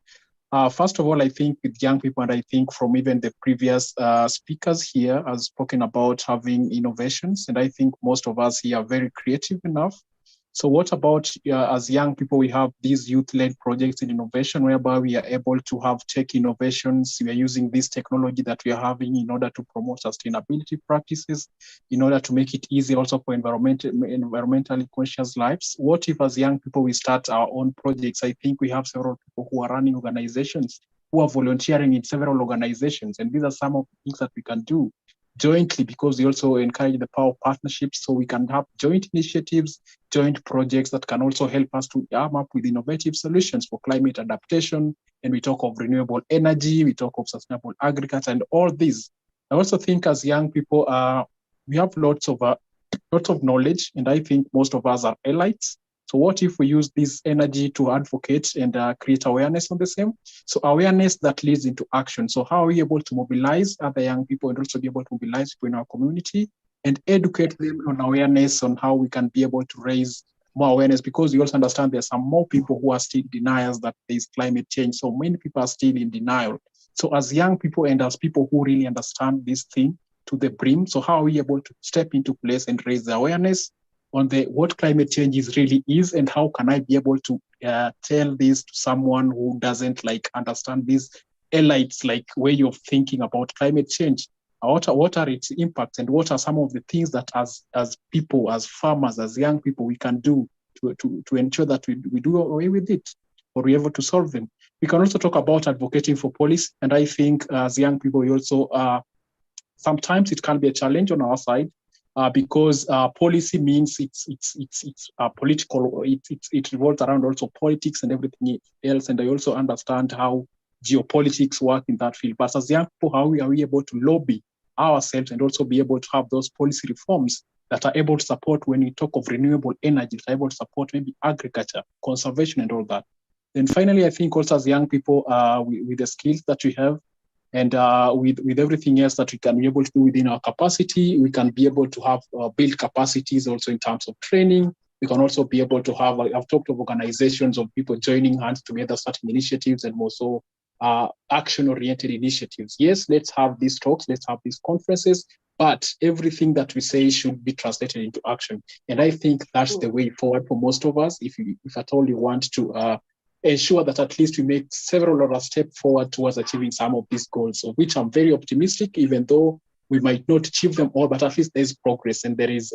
First of all, I think with young people, and I think from even the previous speakers here has spoken about having innovations. And I think most of us here are very creative enough. So what about as young people, we have these youth-led projects in innovation whereby we are able to have tech innovations. We are using this technology that we are having in order to promote sustainability practices, in order to make it easy also for environmentally conscious lives. What if as young people, we start our own projects? I think we have several people who are running organizations, who are volunteering in several organizations. And these are some of the things that we can do jointly, because we also encourage the power of partnerships, so we can have joint initiatives, joint projects that can also help us to come up with innovative solutions for climate adaptation. And we talk of renewable energy, we talk of sustainable agriculture, and all these. I also think as young people, we have lots of knowledge, and I think most of us are elites. So what if we use this energy to advocate and create awareness on the same? So awareness that leads into action. So how are we able to mobilize other young people and also be able to mobilize people in our community and educate them on awareness on how we can be able to raise more awareness? Because you also understand there's some more people who are still deniers that there's climate change. So many people are still in denial. So as young people and as people who really understand this thing to the brim, so how are we able to step into place and raise the awareness on what climate change really is, and how can I be able to tell this to someone who doesn't understand this elites way of thinking about climate change? What are its impacts, and what are some of the things that as people, as farmers, as young people, we can do to ensure that we do away with it, or we're able to solve them? We can also talk about advocating for policy, and I think as young people, we also sometimes it can be a challenge on our side, because policy means it's political. It revolves around also politics and everything else. And I also understand how geopolitics work in that field. But as young people, how are we able to lobby ourselves and also be able to have those policy reforms that are able to support, when we talk of renewable energy, that are able to support maybe agriculture, conservation, and all that. Then finally, I think also as young people, with the skills that we have, and with everything else that we can be able to do within our capacity, we can be able to have build capacities also in terms of training. We can also be able to have, I've talked of organizations of people joining hands together, starting initiatives, and also action-oriented initiatives. Yes, let's have these talks, let's have these conferences, but everything that we say should be translated into action. And I think that's the way forward for most of us, if at all you want to ensure that at least we make several other steps forward towards achieving some of these goals, of which I'm very optimistic, even though we might not achieve them all, but at least there's progress, and there is,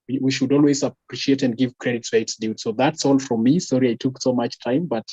we should always appreciate and give credit where it's due. So that's all from me. Sorry I took so much time, but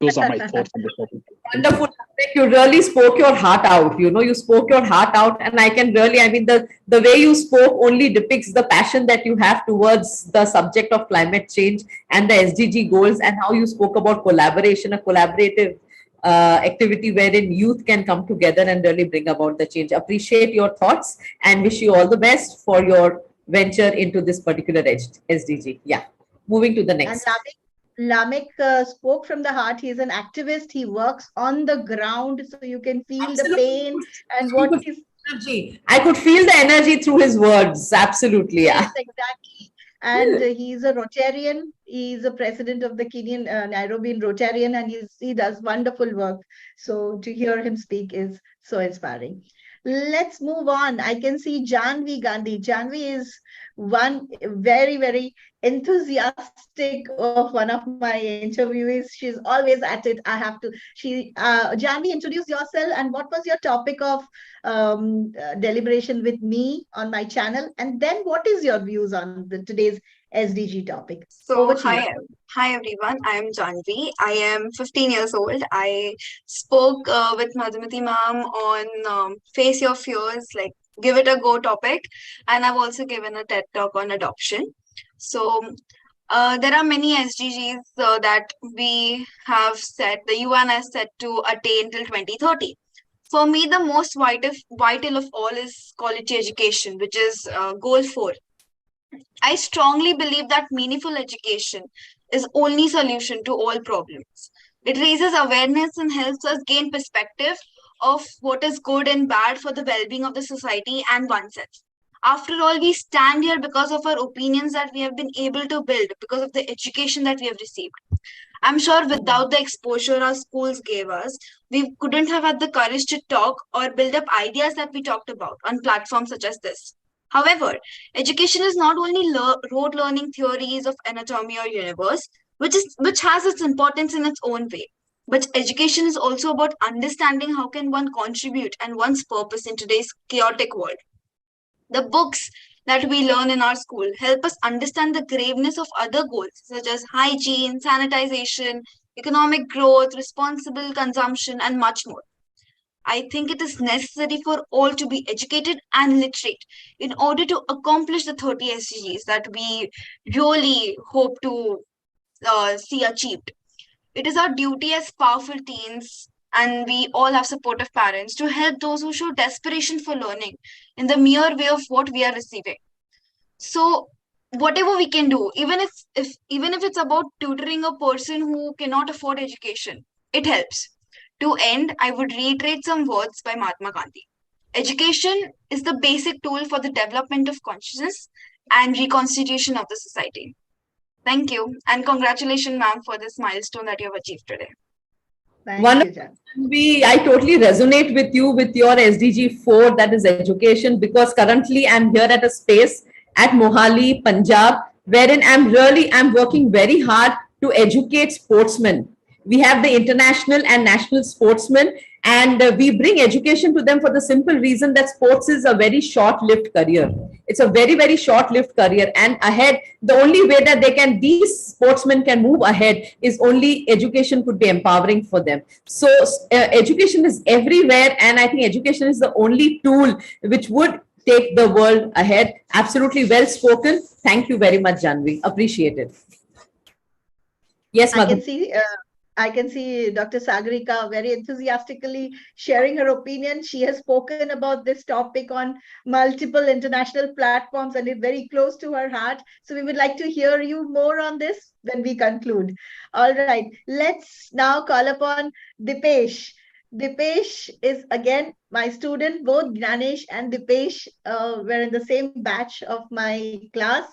Those are my thoughts on the topic. Wonderful. You really spoke your heart out. You spoke your heart out, and I can really, the way you spoke only depicts the passion that you have towards the subject of climate change and the SDG goals, and how you spoke about collaboration, a collaborative activity wherein youth can come together and really bring about the change. Appreciate your thoughts and wish you all the best for your venture into this particular SDG. Yeah. Moving to the next. And Lamek spoke from the heart. He's an activist. He works on the ground, so you can feel the pain and what is energy. I could feel the energy through his words. Absolutely, yeah. Yes, exactly. And he's a Rotarian. He's a president of the Kenyan Nairobian Rotarian, and he does wonderful work. So to hear him speak is so inspiring. Let's move on. I can see Janvi Gandhi. Janvi is one very, very enthusiastic of one of my interviewees. She's always at it. I have to. Janvi, introduce yourself and what was your topic of deliberation with me on my channel, and then what is your views on today's SDG topic? So hi everyone, I am Janvi. I am 15 years old. I spoke with Madhumati ma'am on Face Your Fears, like Give It a Go topic, and I've also given a TED talk on adoption. So there are many SDGs that we have set, the UN has set to attain till 2030. For me, the most vital of all is quality education, which is goal 4. I strongly believe that meaningful education is only solution to all problems. It raises awareness and helps us gain perspective of what is good and bad for the well-being of the society and oneself. After all, we stand here because of our opinions that we have been able to build, because of the education that we have received. I'm sure without the exposure our schools gave us, we couldn't have had the courage to talk or build up ideas that we talked about on platforms such as this. However, education is not only rote learning theories of anatomy or universe, which has its importance in its own way. But education is also about understanding how can one contribute and one's purpose in today's chaotic world. The books that we learn in our school help us understand the graveness of other goals such as hygiene, sanitization, economic growth, responsible consumption, and much more. I think it is necessary for all to be educated and literate in order to accomplish the 30 SDGs that we really hope to see achieved. It is our duty as powerful teens, and we all have supportive parents, to help those who show desperation for learning in the mere way of what we are receiving. So whatever we can do, even if it's about tutoring a person who cannot afford education, it helps. To end, I would reiterate some words by Mahatma Gandhi. Education is the basic tool for the development of consciousness and reconstitution of the society. Thank you, and congratulations, ma'am, for this milestone that you have achieved today. I totally resonate with you with your SDG 4, that is education, because currently I'm here at a space at Mohali, Punjab, wherein I'm working very hard to educate sportsmen. We have the international and national sportsmen, and we bring education to them for the simple reason that sports is a very short-lived career. It's a very, very short-lived career, and ahead, the only way that these sportsmen can move ahead is only education could be empowering for them. So education is everywhere, and I think education is the only tool which would take the world ahead. Absolutely well spoken. Thank you very much, Janvi. Appreciate it. Yes, Madhu. I can see Dr. Sagarika very enthusiastically sharing her opinion. She has spoken about this topic on multiple international platforms and it's very close to her heart. So we would like to hear you more on this when we conclude. All right, let's now call upon Dipesh. Dipesh is again my student. Both Ganesh and Dipesh were in the same batch of my class.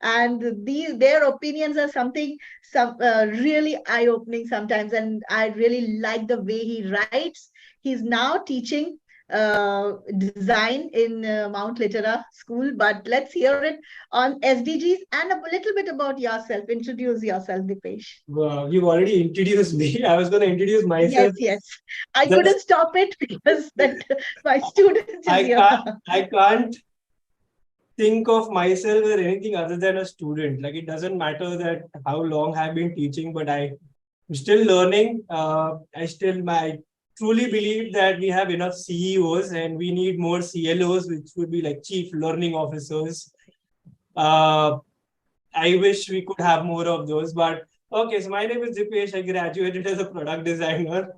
And their opinions are something really eye-opening sometimes, and I really like the way he writes. He's now teaching design in Mount Litera School, but let's hear it on SDGs and a little bit about yourself. Introduce yourself, Dipesh. You've already introduced me. I was going to introduce myself. Yes. I couldn't stop it because my student is here. I can't think of myself as anything other than a student. Like, it doesn't matter that how long I've been teaching, but I I'm still learning. I truly believe that we have enough CEOs and we need more CLOs, which would be like chief learning officers. I wish we could have more of those, but okay. So my name is Dipesh. I graduated as a product designer.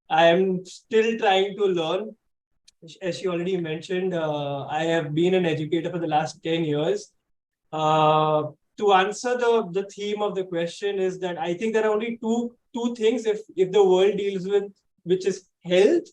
I am still trying to learn. As she already mentioned, I have been an educator for the last 10 years. Uh, to answer the theme of the question is that I think there are only two things if the world deals with, which is health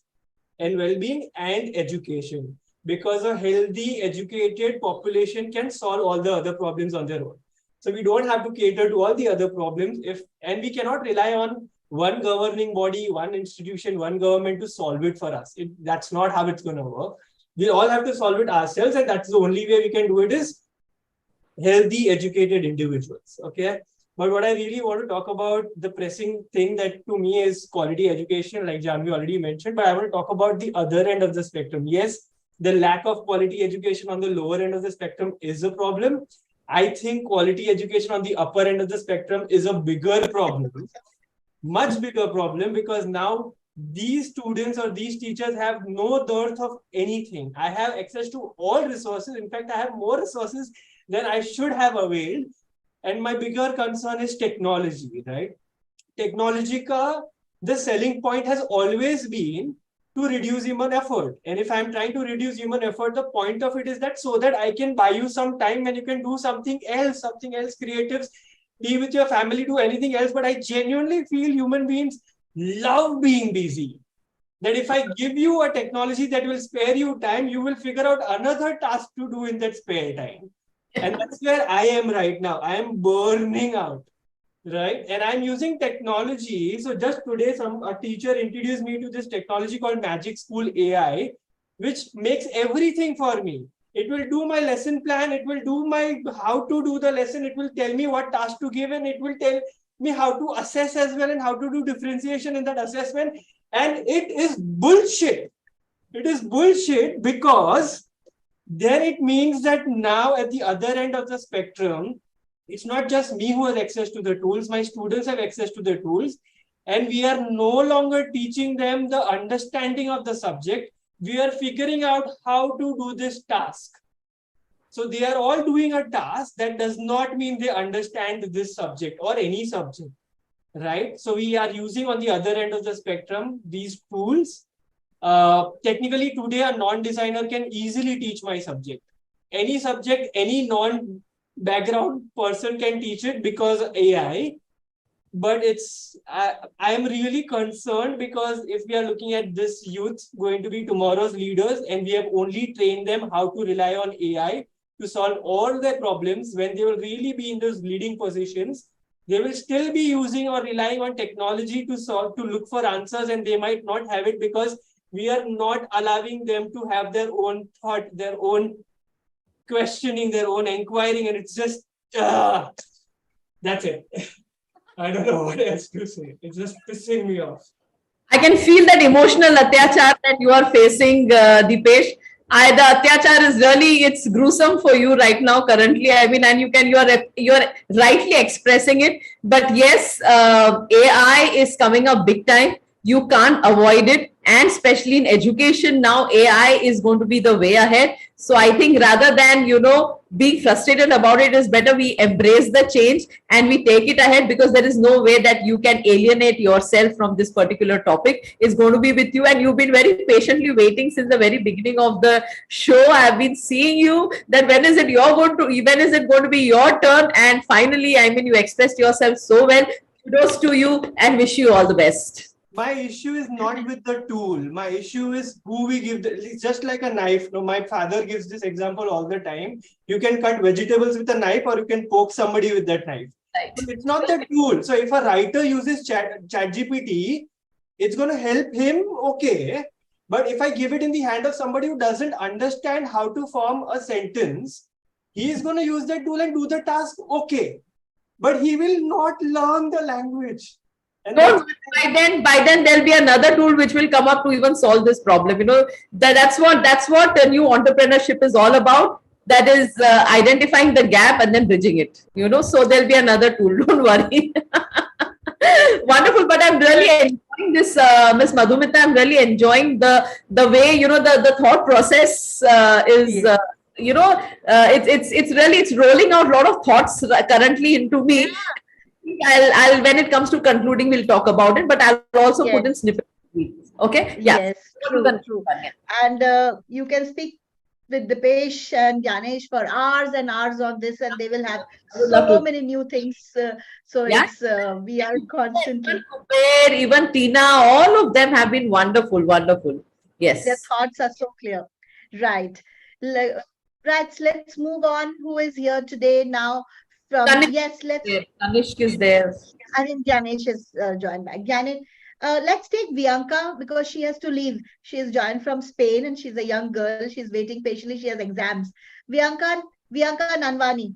and well-being and education. Because a healthy, educated population can solve all the other problems on their own. So we don't have to cater to all the other problems and we cannot rely on one governing body, one institution, one government to solve it for us. That's not how it's going to work. We all have to solve it ourselves, and that's the only way we can do it is healthy, educated individuals. Okay. But what I really want to talk about, the pressing thing that to me is quality education, like Janvi already mentioned, but I want to talk about the other end of the spectrum. Yes, the lack of quality education on the lower end of the spectrum is a problem. I think quality education on the upper end of the spectrum is a bigger problem, much bigger problem, because now these students or these teachers have no dearth of anything. I have access to all resources. In fact, I have more resources than I should have availed. And my bigger concern is technology, right? Technology ka, the selling point has always been to reduce human effort. And if I'm trying to reduce human effort, the point of it is that so that I can buy you some time and you can do something else creative, be with your family, do anything else. But I genuinely feel human beings love being busy. That if I give you a technology that will spare you time, you will figure out another task to do in that spare time. And that's where I am right now. I am burning out, right? And I'm using technology. So just today, a teacher introduced me to this technology called Magic School AI, which makes everything for me. It will do my lesson plan. It will do my how to do the lesson. It will tell me what task to give, and it will tell me how to assess as well and how to do differentiation in that assessment. And it is bullshit. It is bullshit because then it means that now at the other end of the spectrum, it's not just me who has access to the tools, my students have access to the tools, and we are no longer teaching them the understanding of the subject. We are figuring out how to do this task. So they are all doing a task that does not mean they understand this subject or any subject, right? So we are using on the other end of the spectrum these tools. Technically, today a non-designer can easily teach my subject. Any subject, any non-background person can teach it because of AI. But I am really concerned because if we are looking at this youth going to be tomorrow's leaders and we have only trained them how to rely on AI to solve all their problems, when they will really be in those leading positions, they will still be using or relying on technology to look for answers, and they might not have it because we are not allowing them to have their own thought, their own questioning, their own inquiring, and it's just that's it. I don't know what else to say. It's just pissing me off. I can feel that emotional atyachar that you are facing, Dipesh. The atyachar is really, it's gruesome for you right now currently. I mean, and you're rightly expressing it. But yes, AI is coming up big time. You can't avoid it. And especially in education now, AI is going to be the way ahead. So I think rather than, being frustrated about it, is better we embrace the change and we take it ahead, because there is no way that you can alienate yourself from this particular topic. It's going to be with you, and you've been very patiently waiting since the very beginning of the show. I've been seeing you that when is it going to be your turn? And finally, I mean, you expressed yourself so well. Kudos to you and wish you all the best. My issue is not with the tool. My issue is who we give. It's just like a knife. No, my father gives this example all the time. You can cut vegetables with a knife, or you can poke somebody with that knife. Right. So it's not the tool. So if a writer uses ChatGPT, it's going to help him, okay. But if I give it in the hand of somebody who doesn't understand how to form a sentence, he is going to use that tool and do the task, okay. But he will not learn the language. And by then there'll be another tool which will come up to even solve this problem. That's what the new entrepreneurship is all about. That is identifying the gap and then bridging it. So there'll be another tool. Don't worry. Wonderful, but I'm really enjoying this, Miss Madhumita. I'm really enjoying the way the thought process is. Yes. It's really it's rolling out a lot of thoughts currently into me. I'll when it comes to concluding, we'll talk about it, but I'll also put in Yes. snippets. Okay, yeah. Yes, true, true. And you can speak with Dipesh and Ganesh for hours and hours on this, and they will have I would love so to. many new things. So Yeah. it's we are constantly. Even Tina, all of them have been wonderful, wonderful. Their Yes. thoughts are so clear. Right. Right. Let's move on. Who is here today now? From yes, let's. Tanishq is there. I think Ganesh is joined back. Ganesh, let's take Bianca because she has to leave. She is joined from Spain and she's a young girl. She's waiting patiently. She has exams. Bianca Nanvani.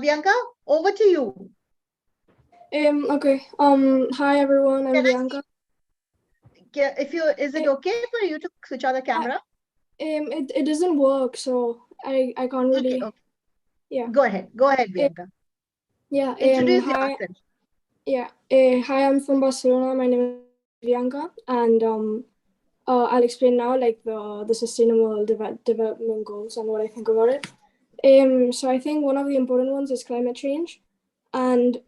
Bianca, over to you. Okay. Hi everyone. I'm Bianca. Is it okay for you to switch on the camera? It doesn't work, so I can't really. Okay. Yeah. Go ahead, Bianca. Yeah. Introduce Hi. yourself. Yeah. Hi, I'm from Barcelona. My name is Bianca, and I'll explain now like the sustainable development goals and what I think about it. So I think one of the important ones is climate change, and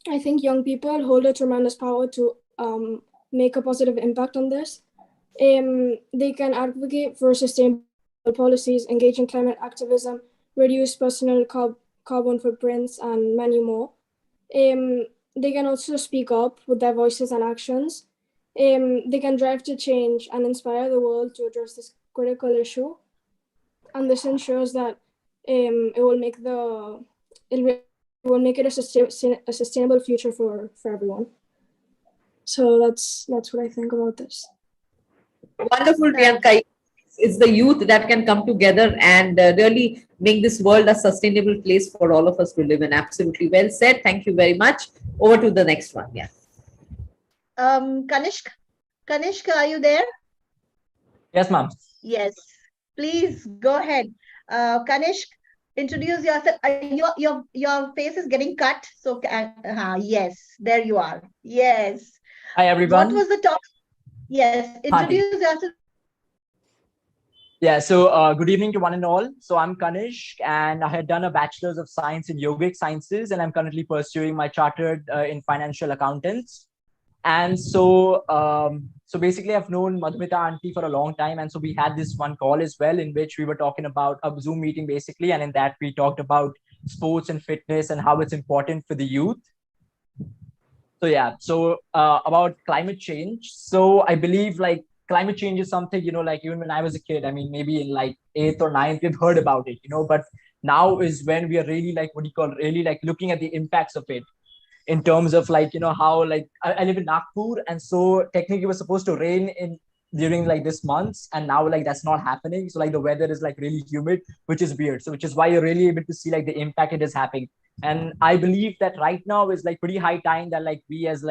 I think young people hold a tremendous power to make a positive impact on this. They can advocate for sustainable policies, engage in climate activism, reduce personal carbon footprints, and many more. They can also speak up with their voices and actions. They can drive to change and inspire the world to address this critical issue. And this ensures that it will make it a sustainable future for everyone. So that's what I think about this. Wonderful, Priyanka. It's the youth that can come together and really make this world a sustainable place for all of us to live in. Absolutely well said. Thank you very much. Over to the next one. Yeah. Kanishk, are you there? Yes, ma'am. Yes. Please go ahead. Kanishk, introduce yourself. Your face is getting cut. So yes, there you are. Yes. Hi, everyone. What was the topic? Yes, introduce yourself. Yeah, so good evening to one and all. So I'm Kanishk, and I had done a Bachelor's of Science in Yogic Sciences, and I'm currently pursuing my Chartered in Financial Accountants. And so, so basically, I've known Madhumita Auntie for a long time, and so we had this one call as well, in which we were talking about a Zoom meeting, basically, and in that we talked about sports and fitness and how it's important for the youth. So yeah, so about climate change. So I believe like climate change is something, like even when I was a kid, I mean, maybe in like 8th or 9th, we've heard about it, but now is when we are really like, what do you call, really like looking at the impacts of it in terms of like, how like I live in Nagpur, and so technically we're supposed to rain in during like this months, and now like that's not happening. So like the weather is like really humid, which is weird. So which is why you're really able to see like the impact it is having. And I believe that right now is like pretty high time that like we as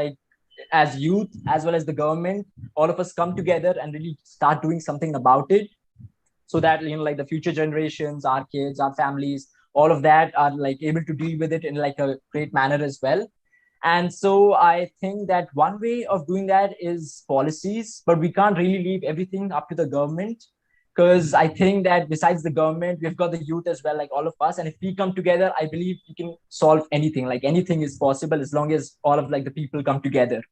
youth as well as the government, all of us come together and really start doing something about it, so that like the future generations, our kids, our families, all of that are like able to deal with it in like a great manner as well. And so I think that one way of doing that is policies, but we can't really leave everything up to the government, because I think that besides the government, we've got the youth as well, like all of us. And if we come together, I believe we can solve anything. Like anything is possible as long as all of like the people come together.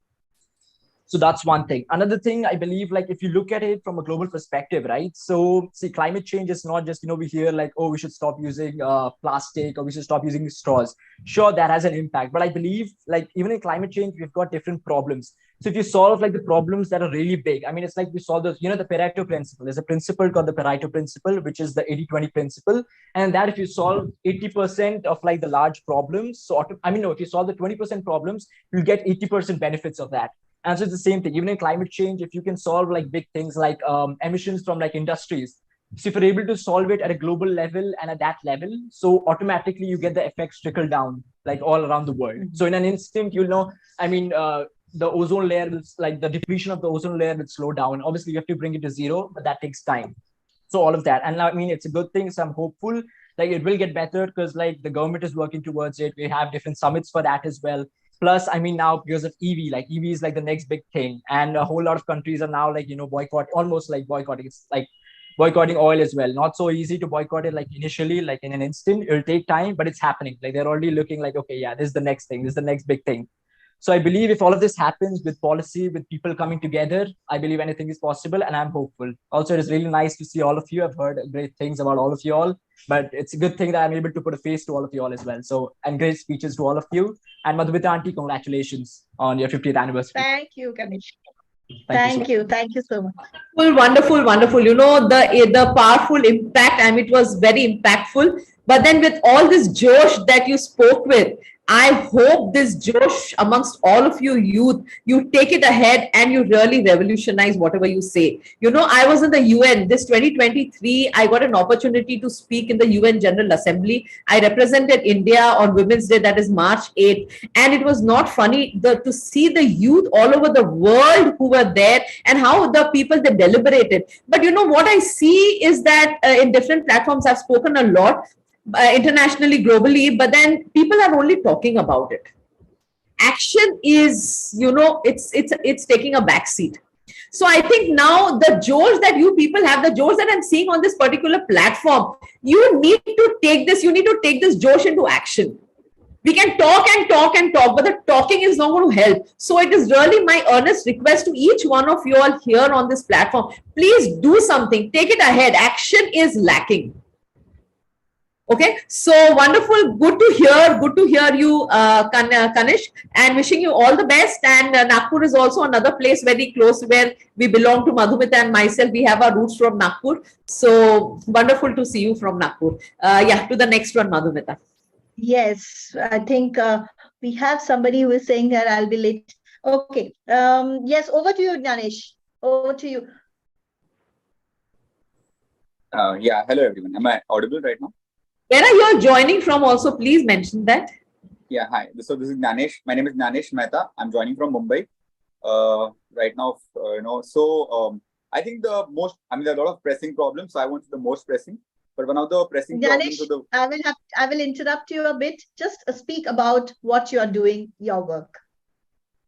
So that's one thing. Another thing, I believe, like if you look at it from a global perspective, right? So see, climate change is not just, we hear like, oh, we should stop using plastic or we should stop using straws. Sure, that has an impact. But I believe like even in climate change, we've got different problems. So if you solve like the problems that are really big, I mean, it's like we solve those, the Pareto principle. There's a principle called the Pareto principle, which is the 80-20 principle. And that if you solve 80% of like the large problems, so I mean, no, if you solve the 20% problems, you'll get 80% benefits of that. And so it's the same thing, even in climate change, if you can solve like big things like emissions from like industries. So if you're able to solve it at a global level and at that level, so automatically you get the effects trickle down like all around the world. So in an instant, I mean, the ozone layer will like the depletion of the ozone layer will slow down. Obviously, you have to bring it to zero, but that takes time. So all of that. And I mean, it's a good thing. So I'm hopeful like it will get better because like the government is working towards it. We have different summits for that as well. Plus, I mean, now because of EV, like EV is like the next big thing, and a whole lot of countries are now like, almost like boycotting. It's like boycotting oil as well. Not so easy to boycott it like initially, like in an instant. It'll take time, but it's happening. Like they're already looking like, okay, yeah, this is the next thing. This is the next big thing. So I believe if all of this happens with policy, with people coming together, I believe anything is possible, and I'm hopeful. Also, it is really nice to see all of you. I've heard great things about all of you all, but it's a good thing that I'm able to put a face to all of you all as well. So, and great speeches to all of you. And Madhumita Auntie, congratulations on your 50th anniversary. Thank you, Ganesh. Thank you. Thank you so much. Wonderful, wonderful. You know, the powerful impact, I mean, it was very impactful. But then with all this Josh that you spoke with, I hope this Josh amongst all of you youth, you take it ahead and you really revolutionize whatever you say. You know, I was in the UN, this 2023, I got an opportunity to speak in the UN General Assembly. I represented India on Women's Day, that is March 8th. And it was not funny to see the youth all over the world who were there and how the people, they deliberated. But you know, what I see is that in different platforms, I've spoken a lot, internationally, globally, but then people are only talking about it. Action is, you know, it's taking a backseat. So I think now the Joes that you people have, the Joes that I'm seeing on this particular platform, you need to take this, Josh into action. We can talk and talk and talk, but the talking is not going to help. So it is really my earnest request to each one of you all here on this platform, please do something, take it ahead. Action is lacking. Okay, so wonderful. Good to hear you, Kanish, and wishing you all the best. And Nagpur is also another place very close where we belong to. Madhumita and myself, we have our roots from Nagpur. So wonderful to see you from Nagpur. Yeah, to the next one, Madhumita. Yes, I think we have somebody who is saying that I'll be late. Okay. Yes, over to you, Ganesh. Over to you. Yeah, hello everyone. Am I audible right now? Where are you all joining from also? Please mention that. Yeah, hi. So this is Ganesh. My name is Ganesh Mehta. I'm joining from Mumbai right now. I think there are a lot of pressing problems. So I want the most pressing. But one of the pressing Ganesh, problems I will interrupt you a bit. Just speak about what you are doing, your work.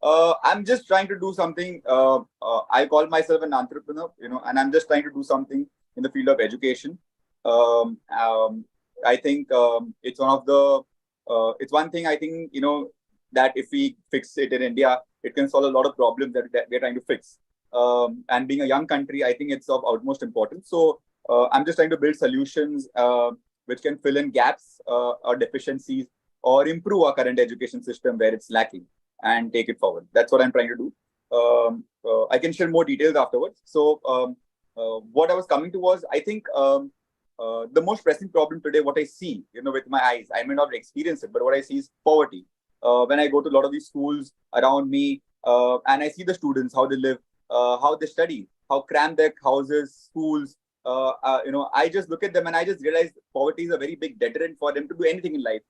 I'm just trying to do something. I call myself an entrepreneur, and I'm just trying to do something in the field of education. I think it's one thing I think, that if we fix it in India, it can solve a lot of problems that we're trying to fix. And being a young country, I think it's of utmost importance. So I'm just trying to build solutions which can fill in gaps or deficiencies or improve our current education system where it's lacking and take it forward. That's what I'm trying to do. I can share more details afterwards. So what I was coming to was, I think the most pressing problem today, what I see, with my eyes, I may not experience it, but what I see is poverty. When I go to a lot of these schools around me, and I see the students, how they live, how they study, how cramped their houses, schools, I just look at them and I just realize poverty is a very big deterrent for them to do anything in life.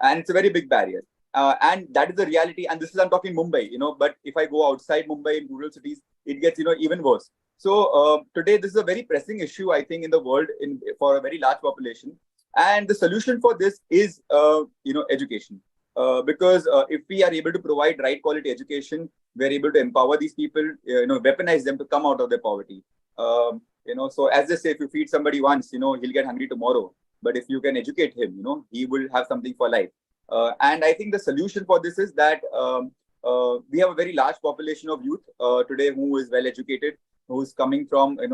And it's a very big barrier. And that is the reality. And this is, I'm talking Mumbai, but if I go outside Mumbai in rural cities, it gets, even worse. So today, this is a very pressing issue, I think, in the world for a very large population. And the solution for this is, education. Because if we are able to provide right quality education, we're able to empower these people, weaponize them to come out of their poverty. So as they say, if you feed somebody once, he'll get hungry tomorrow. But if you can educate him, he will have something for life. And I think the solution for this is that we have a very large population of youth today who is well educated, who's coming from a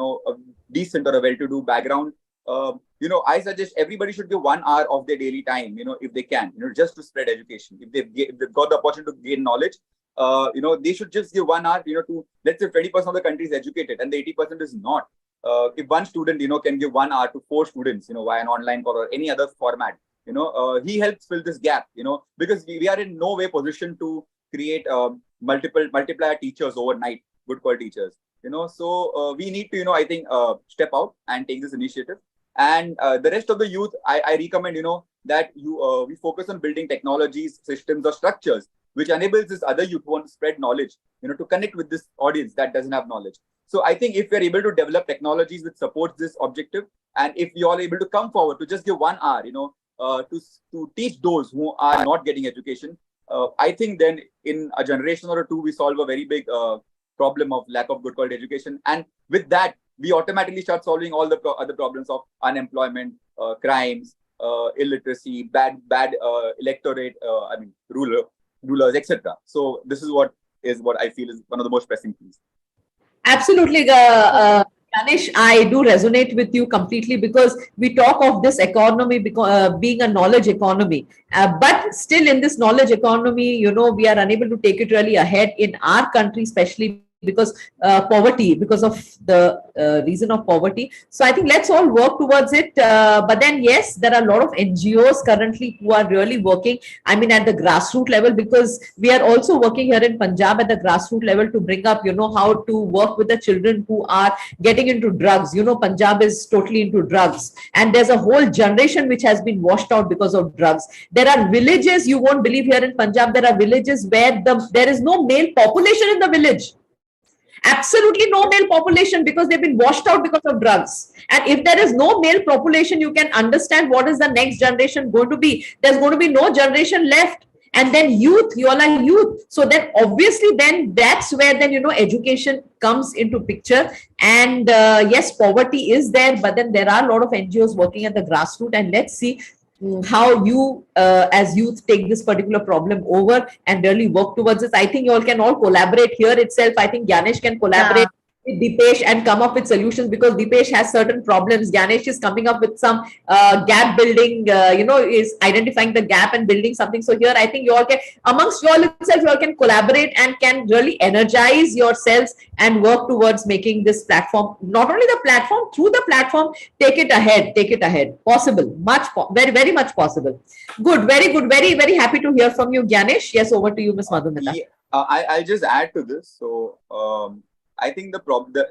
decent or a well-to-do background. I suggest everybody should give 1 hour of their daily time, if they can, just to spread education. If they've got the opportunity to gain knowledge, they should just give 1 hour, to, let's say 20% of the country is educated and the 80% is not. If one student, can give 1 hour to 4 students, via an online call or any other format, he helps fill this gap, because we are in no way positioned to create multiplier teachers overnight, good quality teachers, so we need to, I think, step out and take this initiative. And the rest of the youth, I recommend, that we focus on building technologies, systems or structures, which enables this other youth who want to spread knowledge, to connect with this audience that doesn't have knowledge. So I think if we're able to develop technologies which supports this objective, and if we are able to come forward to just give 1 hour, to teach those who are not getting education, I think then in a generation or two, we solve a very big problem of lack of good quality education. And with that, we automatically start solving all the other problems of unemployment, crimes, illiteracy, bad electorate, rulers, etc. So this is what I feel is one of the most pressing things. Absolutely, Ganesh, I do resonate with you completely because we talk of this economy being a knowledge economy. But still in this knowledge economy, we are unable to take it really ahead in our country, especially because poverty, because of the reason of poverty. So I think let's all work towards it. But then, yes, there are a lot of NGOs currently who are really working, I mean, at the grassroots level, because we are also working here in Punjab at the grassroots level to bring up, how to work with the children who are getting into drugs. Punjab is totally into drugs. And there's a whole generation which has been washed out because of drugs. There are villages, you won't believe, here in Punjab, there are villages where there is no male population in the village. Absolutely no male population because they've been washed out because of drugs. And if there is no male population, you can understand what is the next generation going to be. There's going to be no generation left. And then youth, you all are youth. So then obviously then that's where then, education comes into picture. And yes, poverty is there, but then there are a lot of NGOs working at the grassroots. And let's see how you as youth take this particular problem over and really work towards this. I think you all can all collaborate here itself. I think Ganesh can collaborate with Dipesh and come up with solutions because Dipesh has certain problems. Ganesh is coming up with some gap building, is identifying the gap and building something. So here I think you all can, amongst you all itself, you all can collaborate and can really energize yourselves and work towards making this platform, not only the platform, through the platform, take it ahead. Possible, very, very much possible. Good, very good. Very, very happy to hear from you, Ganesh. Yes, over to you, Ms. Madhumita. I'll just add to this. So I think the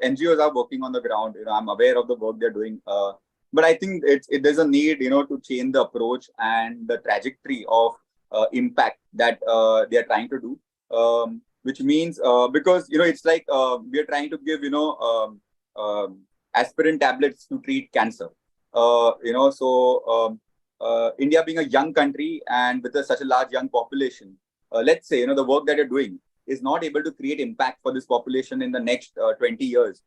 NGOs are working on the ground. I'm aware of the work they're doing, but I think there's a need, to change the approach and the trajectory of impact that they are trying to do. Which means because it's like we are trying to give aspirin tablets to treat cancer. India being a young country and with such a large young population, let's say the work that you're doing is not able to create impact for this population in the next 20 years.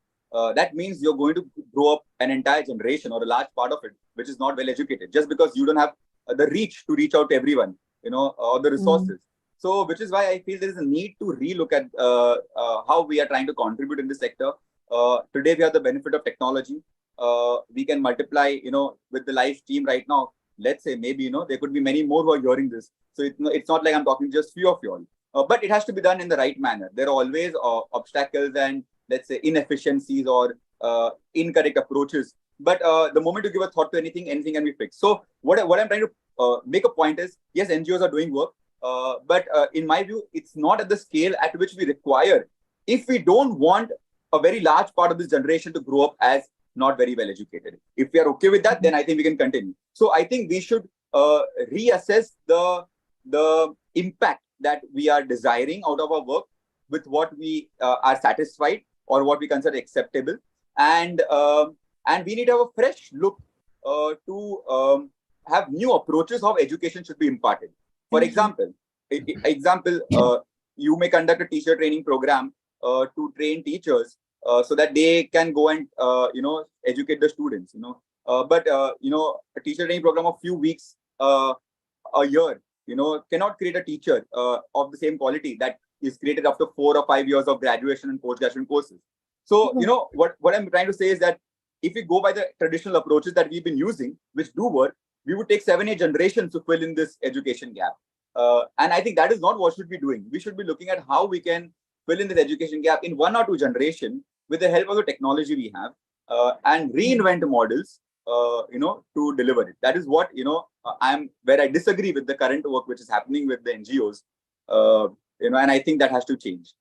That means you're going to grow up an entire generation or a large part of it, which is not well educated, just because you don't have the reach to reach out to everyone, or the resources. So, which is why I feel there is a need to relook at how we are trying to contribute in this sector. Today, we have the benefit of technology. We can multiply, with the live stream right now. Let's say maybe, there could be many more who are hearing this. So it's not like I'm talking just few of you all. But it has to be done in the right manner. There are always obstacles and, let's say, inefficiencies or incorrect approaches. But the moment you give a thought to anything can be fixed. So what I'm trying to make a point is, yes, NGOs are doing work. But in my view, it's not at the scale at which we require if we don't want a very large part of this generation to grow up as not very well educated. If we are okay with that, then I think we can continue. So I think we should reassess the impact that we are desiring out of our work with what we are satisfied or what we consider acceptable. And we need to have a fresh look to have new approaches how education should be imparted. For example, you may conduct a teacher training program to train teachers so that they can go and educate the students. But a teacher training program of few weeks a year cannot create a teacher of the same quality that is created after 4 or 5 years of graduation and post-graduation courses. So what I'm trying to say is that if we go by the traditional approaches that we've been using, which do work, we would take 7-8 generations to fill in this education gap. And I think that is not what should be doing. We should be looking at how we can fill in this education gap in 1 or 2 generations with the help of the technology we have and reinvent models, to deliver it. That is what, where I disagree with the current work which is happening with the NGOs, and I think that has to change.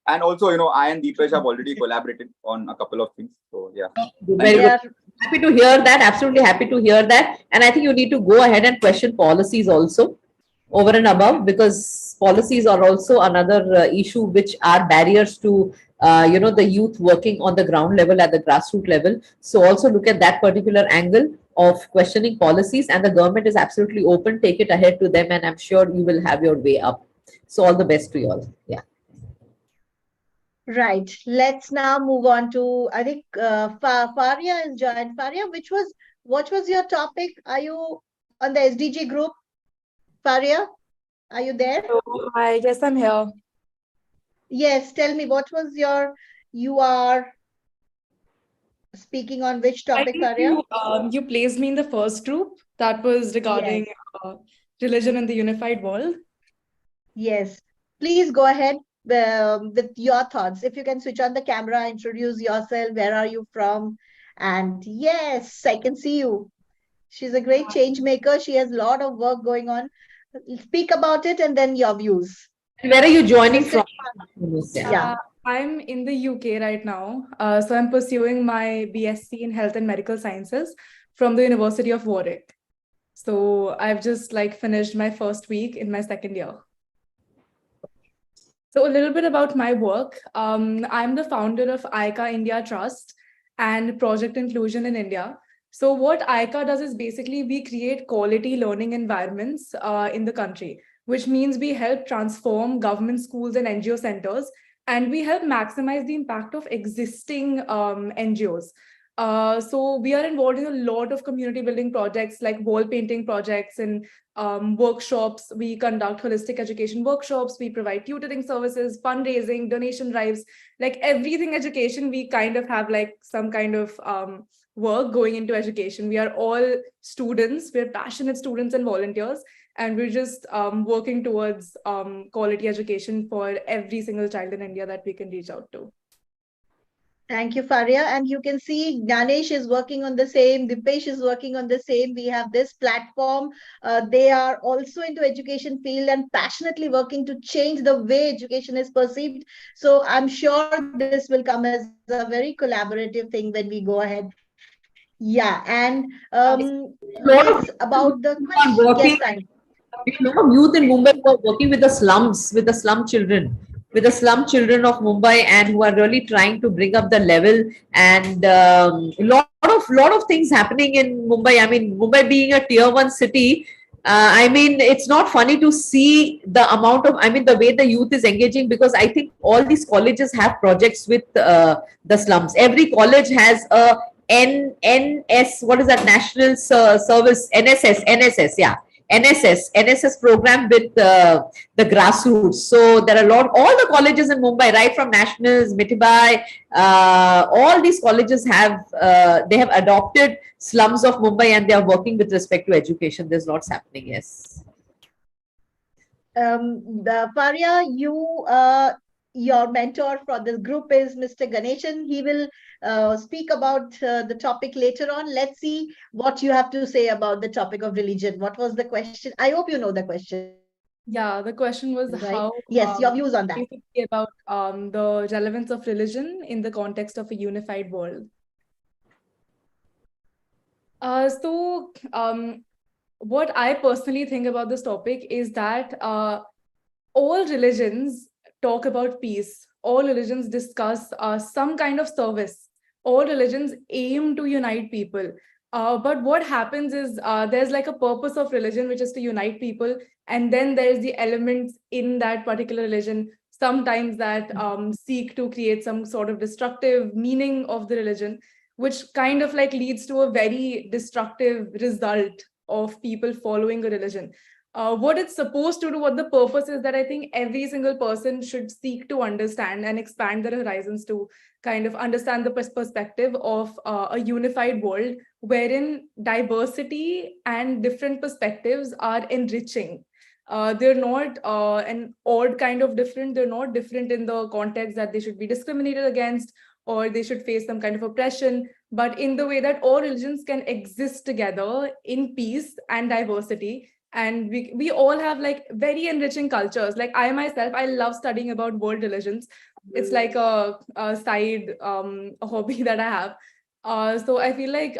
And also, I and Deepesh have already collaborated on a couple of things. So, yeah. Very good. Happy to hear that. Absolutely happy to hear that. And I think you need to go ahead and question policies also over and above, because policies are also another issue which are barriers to the youth working on the ground level at the grassroots level. So also look at that particular angle. of questioning policies, and the government is absolutely open. Take it ahead to them, and I'm sure you will have your way up. So all the best to you all. Yeah. Right. Let's now move on to, I think Faria is joined. Faria, what was your topic? Are you on the SDG group? Faria, are you there? I guess I'm here. Yes, tell me, you are speaking on which I topic, think Faria? you placed me in the first group that was regarding religion in the unified world. Yes. Please go ahead with your thoughts. If you can switch on the camera, introduce yourself. Where are you from? And yes, I can see you. She's a great change maker. She has a lot of work going on. Speak about it and then your views. And where are you joining Sister- from? Yeah. I'm in the UK right now. So I'm pursuing my BSc in Health and Medical Sciences from the University of Warwick. So I've just finished my first week in my second year. So a little bit about my work. I'm the founder of ICA India Trust and Project Inclusion in India. So what ICA does is basically we create quality learning environments in the country, which means we help transform government schools and NGO centers, and we help maximize the impact of existing NGOs. So we are involved in a lot of community building projects like wall painting projects and workshops. We conduct holistic education workshops. We provide tutoring services, fundraising, donation drives, like everything education. We kind of have some kind of work going into education. We are all students. We're passionate students and volunteers, and we're just working towards quality education for every single child in India that we can reach out to. Thank you, Faria. And you can see Ganesh is working on the same, Dipesh is working on the same. We have this platform. They are also into education field and passionately working to change the way education is perceived. So I'm sure this will come as a very collaborative thing when we go ahead. Yeah, and it's about the question. Yes, Working, I. we have a lot of youth in Mumbai who are working with the slums, with the slum children, of Mumbai, and who are really trying to bring up the level. And lot of things happening in Mumbai. I mean, Mumbai being a tier 1 city, I mean, it's not funny to see the amount of, I mean, the way the youth is engaging, because I think all these colleges have projects with the slums. Every college has a NS, what is that? National Service, NSS, yeah. NSS program with the grassroots. So there are all the colleges in Mumbai, right from Nationals, Mitibai, all these colleges have, they have adopted slums of Mumbai, and they are working with respect to education. There's lots happening, yes. Faria, your mentor for this group is Mr. Ganeshan. He will speak about the topic later on. Let's see what you have to say about the topic of religion. What was the question? I hope you know the question. Yeah, the question was Right? how. Yes, your views on that. Basically about the relevance of religion in the context of a unified world. What I personally think about this topic is that all religions talk about peace. All religions discuss some kind of service. All religions aim to unite people. But what happens is there's like a purpose of religion, which is to unite people. And then there's the elements in that particular religion, sometimes that seek to create some sort of destructive meaning of the religion, which kind of leads to a very destructive result of people following a religion. What it's supposed to do, what the purpose is, that I think every single person should seek to understand and expand their horizons to kind of understand the perspective of a unified world wherein diversity and different perspectives are enriching. They're not an odd kind of different. They're not different in the context that they should be discriminated against or they should face some kind of oppression, but in the way that all religions can exist together in peace and diversity. And we all have very enriching cultures. Like I myself, I love studying about world religions. It's like a side a hobby that I have. So I feel like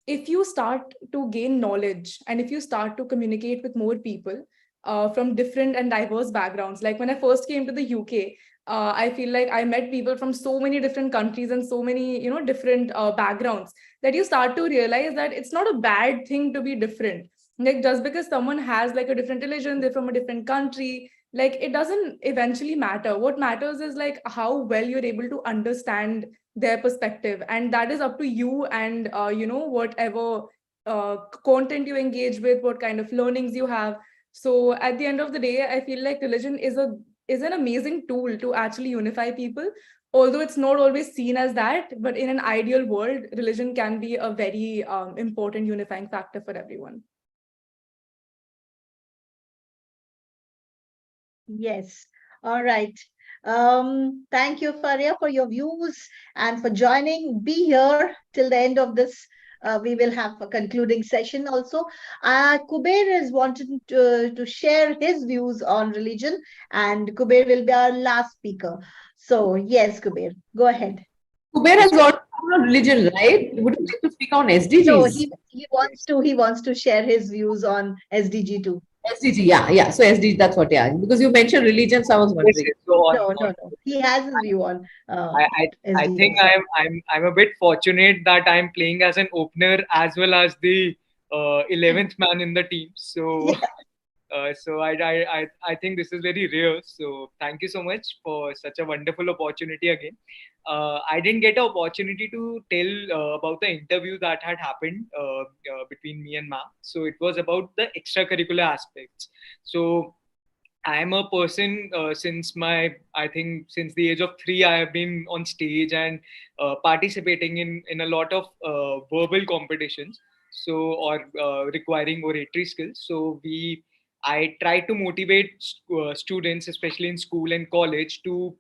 if you start to gain knowledge and if you start to communicate with more people from different and diverse backgrounds, like when I first came to the UK, I feel like I met people from so many different countries and so many, different backgrounds, that you start to realize that it's not a bad thing to be different. Like, just because someone has like a different religion, they're from a different country, like it doesn't eventually matter. What matters is like how well you're able to understand their perspective, and that is up to you. And whatever content you engage with, what kind of learnings you have. So at the end of the day, I feel like religion is an amazing tool to actually unify people, although it's not always seen as that. But in an ideal world, religion can be a very important unifying factor for everyone. Yes. All right. Thank you, Faria, for your views and for joining. Be here till the end of this. We will have a concluding session also. Kuber is wanting to share his views on religion, and Kuber will be our last speaker. So, yes, Kuber, go ahead. Kuber has already spoken on religion, right? Would you like to speak on SDGs? No, he wants to share his views on SDG too. SDG, yeah. So SDG, that's what, yeah. Because you mentioned religion, so I was wondering. No. He has his view on I SDG. think I'm a bit fortunate that I'm playing as an opener as well as the 11th man in the team. So I think this is very rare. So thank you so much for such a wonderful opportunity again. I didn't get an opportunity to tell about the interview that had happened between me and ma'am. So it was about the extracurricular aspects. So I am a person I think since the age of 3, I have been on stage and participating in a lot of verbal competitions. So, or requiring oratory skills. So I try to motivate students, especially in school and college, to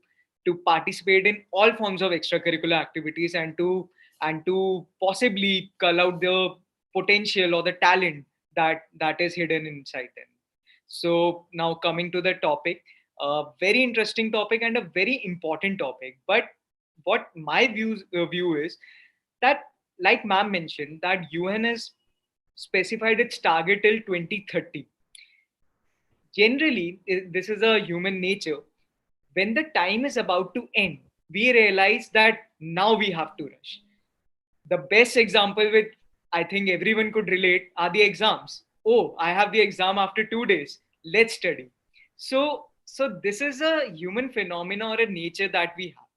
participate in all forms of extracurricular activities and to possibly cull out the potential or the talent that is hidden inside them. So now coming to the topic, a very interesting topic and a very important topic. But what my view is that, like ma'am mentioned, that UN has specified its target till 2030. Generally, this is a human nature. When the time is about to end, we realize that now we have to rush. The best example which I think everyone could relate are the exams. Oh, I have the exam after 2 days. Let's study. So this is a human phenomena or a nature that we have.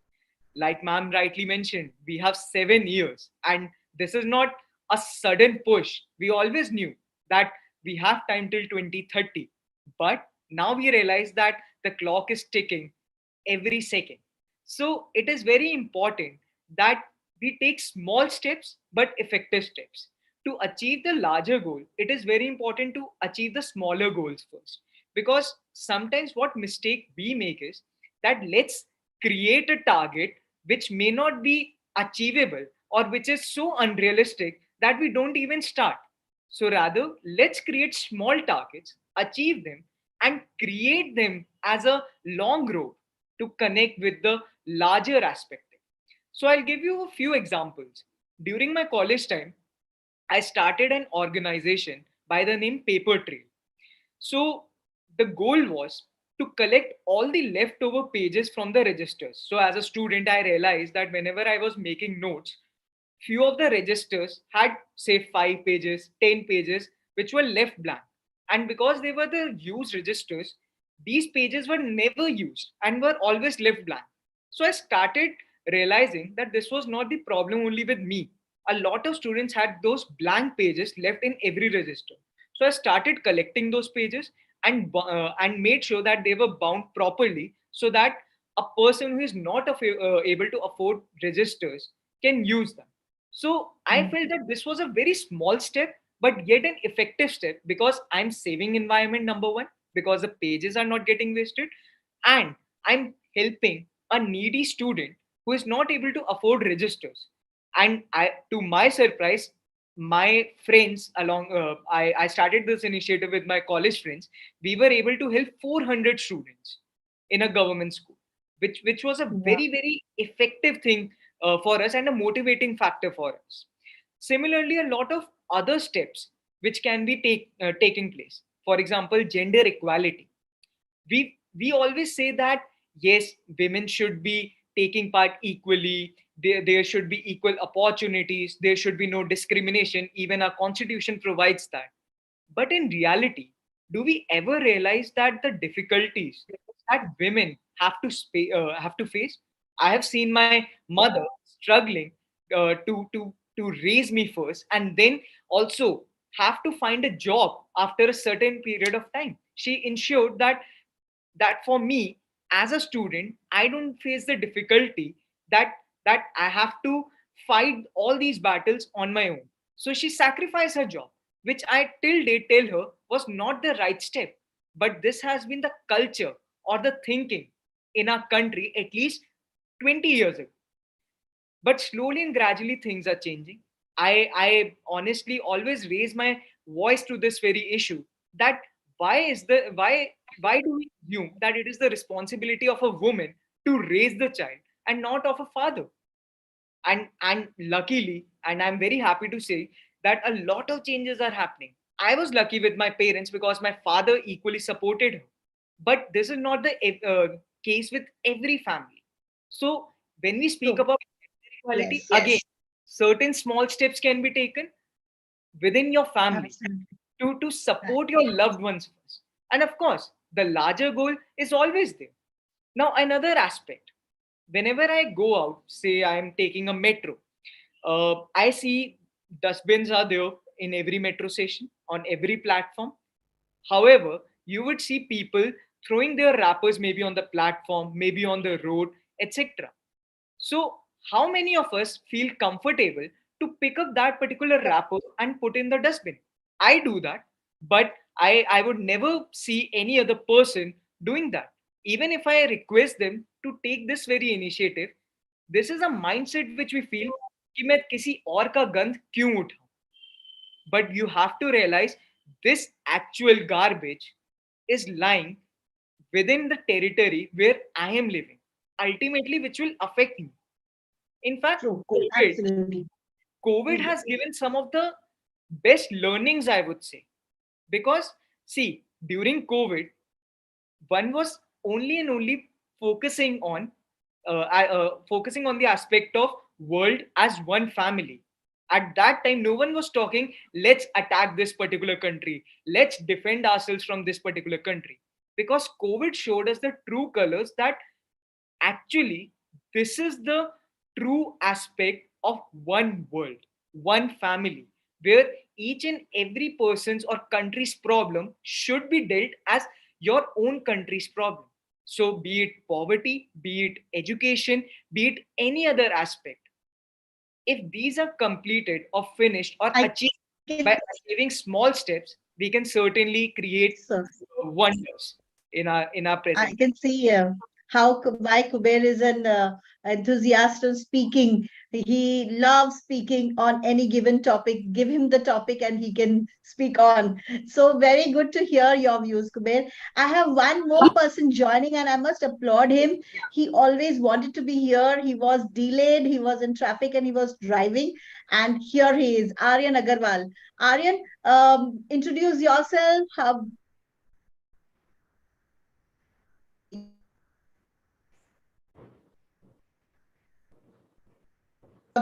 Like ma'am rightly mentioned, we have 7 years, and this is not a sudden push. We always knew that we have time till 2030, but now we realize that the clock is ticking every second. So it is very important that we take small steps but effective steps. To achieve the larger goal, it is very important to achieve the smaller goals first. Because sometimes what mistake we make is that let's create a target which may not be achievable or which is so unrealistic that we don't even start. So rather, let's create small targets, achieve them, and create them as a long road to connect with the larger aspect. So I'll give you a few examples. During my college time, I started an organization by the name Paper Trail. So the goal was to collect all the leftover pages from the registers. So as a student, I realized that whenever I was making notes, few of the registers had say 5 pages, 10 pages, which were left blank. And because they were the used registers, these pages were never used and were always left blank. So I started realizing that this was not the problem only with me. A lot of students had those blank pages left in every register. So I started collecting those pages and made sure that they were bound properly so that a person who is not able to afford registers can use them. So I felt that this was a very small step, but yet an effective step, because I'm saving environment, number one, because the pages are not getting wasted, and I'm helping a needy student who is not able to afford registers. And to my surprise, my friends I started this initiative with my college friends. We were able to help 400 students in a government school, which was a very effective thing for us and a motivating factor for us. Similarly, a lot of other steps which can be taking place. For example, gender equality. We always say that yes, women should be taking part equally. There should be equal opportunities. There should be no discrimination. Even our constitution provides that. But in reality, do we ever realize that the difficulties that women have to face? I have seen my mother struggling to raise me first, and then also have to find a job after a certain period of time. She ensured that for me as a student, I don't face the difficulty that I have to fight all these battles on my own. So she sacrificed her job, which I till date tell her was not the right step. But this has been the culture or the thinking in our country at least 20 years ago. But slowly and gradually things are changing. I honestly always raise my voice to this very issue, that why do we assume that it is the responsibility of a woman to raise the child and not of a father? And luckily, and I'm very happy to say that a lot of changes are happening. I was lucky with my parents because my father equally supported her, but this is not the case with every family. So when we speak True. about equality, Yes. again, certain small steps can be taken within your family Absolutely. to support your loved ones first. And of course, the larger goal is always there. Now, another aspect, whenever I go out, say I am taking a metro, I see dustbins are there in every metro station, on every platform. However, you would see people throwing their wrappers maybe on the platform, maybe on the road, etc. So, how many of us feel comfortable to pick up that particular wrapper and put in the dustbin? I do that, but I would never see any other person doing that. Even if I request them to take this very initiative, this is a mindset which we feel कि मैं किसी और का गंद क्यों उठाऊं? But you have to realize this actual garbage is lying within the territory where I am living, ultimately, which will affect me. In fact, True. COVID, Absolutely. COVID has given some of the best learnings, I would say. Because, see, during COVID, one was only and only focusing on the aspect of world as one family. At that time, no one was talking, let's attack this particular country, let's defend ourselves from this particular country. Because COVID showed us the true colors that actually this is the true aspect of one world, one family, where each and every person's or country's problem should be dealt as your own country's problem. So be it poverty, be it education, be it any other aspect, if these are completed or finished or I achieved can by achieving small steps, we can certainly create so wonders in our I present. can see how why Kuber is an enthusiast of speaking. He loves speaking on any given topic. Give him the topic and he can speak on. So very good to hear your views, Kuber. I have one more person joining, and I must applaud him. He always wanted to be here. He was delayed. He was in traffic and he was driving. And here he is, Aryan Agarwal. Aryan, introduce yourself.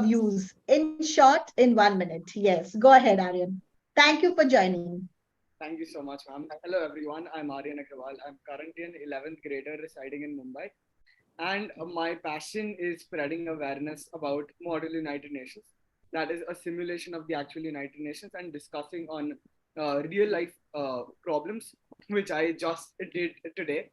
Views in short in 1 minute. Yes, go ahead, Aryan. Thank you for joining. Thank you so much, ma'am. Hello, everyone. I'm Aryan Agrawal. I'm currently an 11th grader residing in Mumbai. And my passion is spreading awareness about Model United Nations. That is a simulation of the actual United Nations and discussing on real life problems, which I just did today.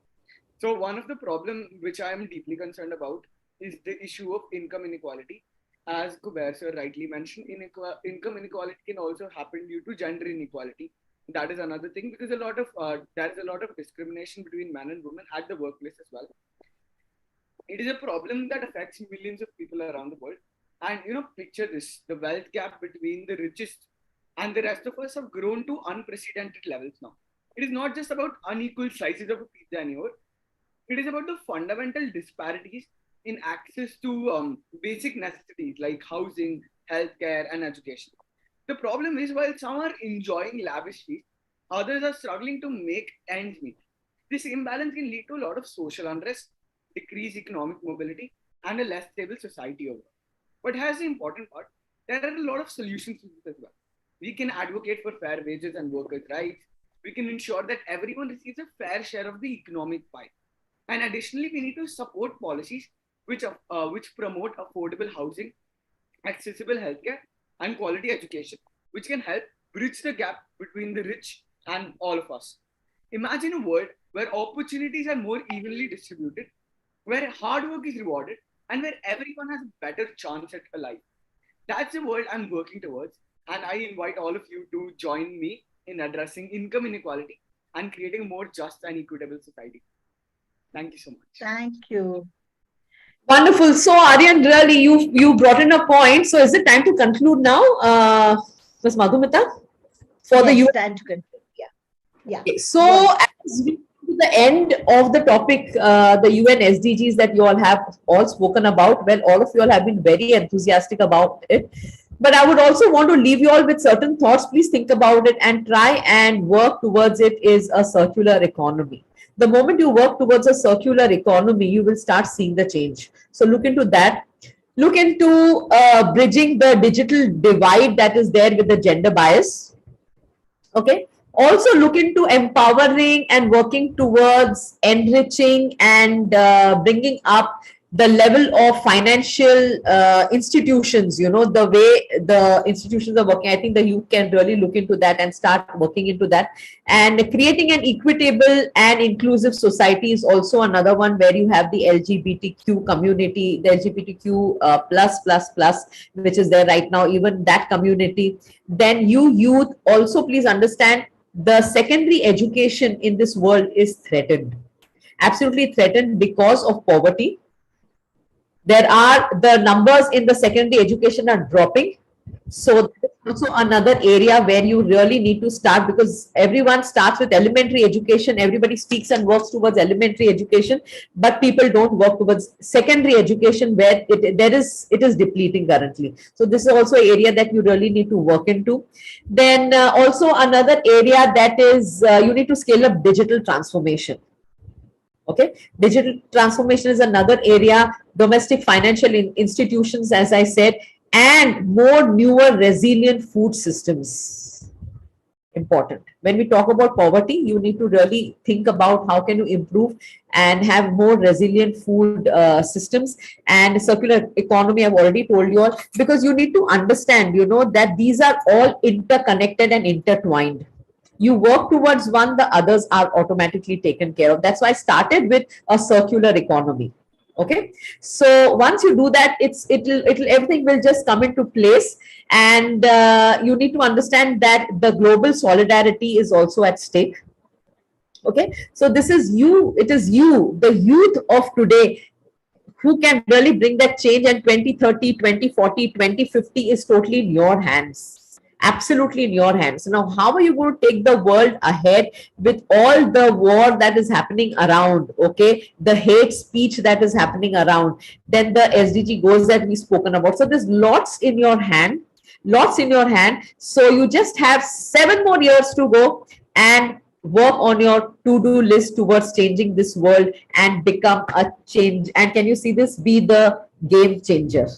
So one of the problem which I am deeply concerned about is the issue of income inequality. As Kuber sir rightly mentioned, income inequality can also happen due to gender inequality. That is another thing because there is a lot of discrimination between men and women at the workplace as well. It is a problem that affects millions of people around the world. And picture this: the wealth gap between the richest and the rest of us have grown to unprecedented levels now. It is not just about unequal slices of a pizza anymore. It is about the fundamental disparities in access to basic necessities like housing, healthcare, and education. The problem is, while some are enjoying lavish feasts, others are struggling to make ends meet. This imbalance can lead to a lot of social unrest, decreased economic mobility, and a less stable society overall. But here's the important part: there are a lot of solutions to this as well. We can advocate for fair wages and workers' rights. We can ensure that everyone receives a fair share of the economic pie. And additionally, we need to support policies which promote affordable housing, accessible healthcare, and quality education, which can help bridge the gap between the rich and all of us. Imagine a world where opportunities are more evenly distributed, where hard work is rewarded, and where everyone has a better chance at a life. That's the world I'm working towards, and I invite all of you to join me in addressing income inequality and creating a more just and equitable society. Thank you so much. Thank you. Wonderful. So, Aryan, really, you brought in a point. So, is it time to conclude now, Ms. Madhumita? For the Yes, UN. time to conclude. Yeah. Yeah. Okay, so, as we come to the end of the topic, the UN SDGs that you all have all spoken about, well, all of you all have been very enthusiastic about it. But I would also want to leave you all with certain thoughts. Please think about it and try and work towards it. Is a circular economy. The moment you work towards a circular economy, you will start seeing the change. So look into that. Look into bridging the digital divide that is there with the gender bias. Okay. Also look into empowering and working towards enriching and bringing up the level of financial institutions, you know, the way the institutions are working. I think the youth can really look into that and start working into that. And creating an equitable and inclusive society is also another one where you have the LGBTQ community, the LGBTQ plus, which is there right now, even that community. Then you youth also please understand the secondary education in this world is threatened, absolutely threatened because of poverty. There are the numbers in the secondary education are dropping. So that's also another area where you really need to start, because everyone starts with elementary education. Everybody speaks and works towards elementary education, but people don't work towards secondary education where it is depleting currently. So this is also an area that you really need to work into. Then also another area that is you need to scale up digital transformation. Okay, digital transformation is another area, domestic financial institutions, as I said, and more newer resilient food systems. Important. When we talk about poverty, you need to really think about how can you improve and have more resilient food systems. And circular economy, I've already told you all, because you need to understand, you know, that these are all interconnected and intertwined. You work towards one, the others are automatically taken care of. That's why I started with a circular economy. Okay, so once you do that, it'll everything will just come into place. And you need to understand that the global solidarity is also at stake. Okay, so this is you, it is you, the youth of today, who can really bring that change. And 2030, 2040, 2050 is totally in your hands. Absolutely in your hands. Now, how are you going to take the world ahead with all the war that is happening around? Okay, the hate speech that is happening around, then the SDG goals that we've spoken about. So there's lots in your hand, lots in your hand. So you just have 7 more years to go and work on your to-do list towards changing this world and become a change. And can you see this? Be the game changer.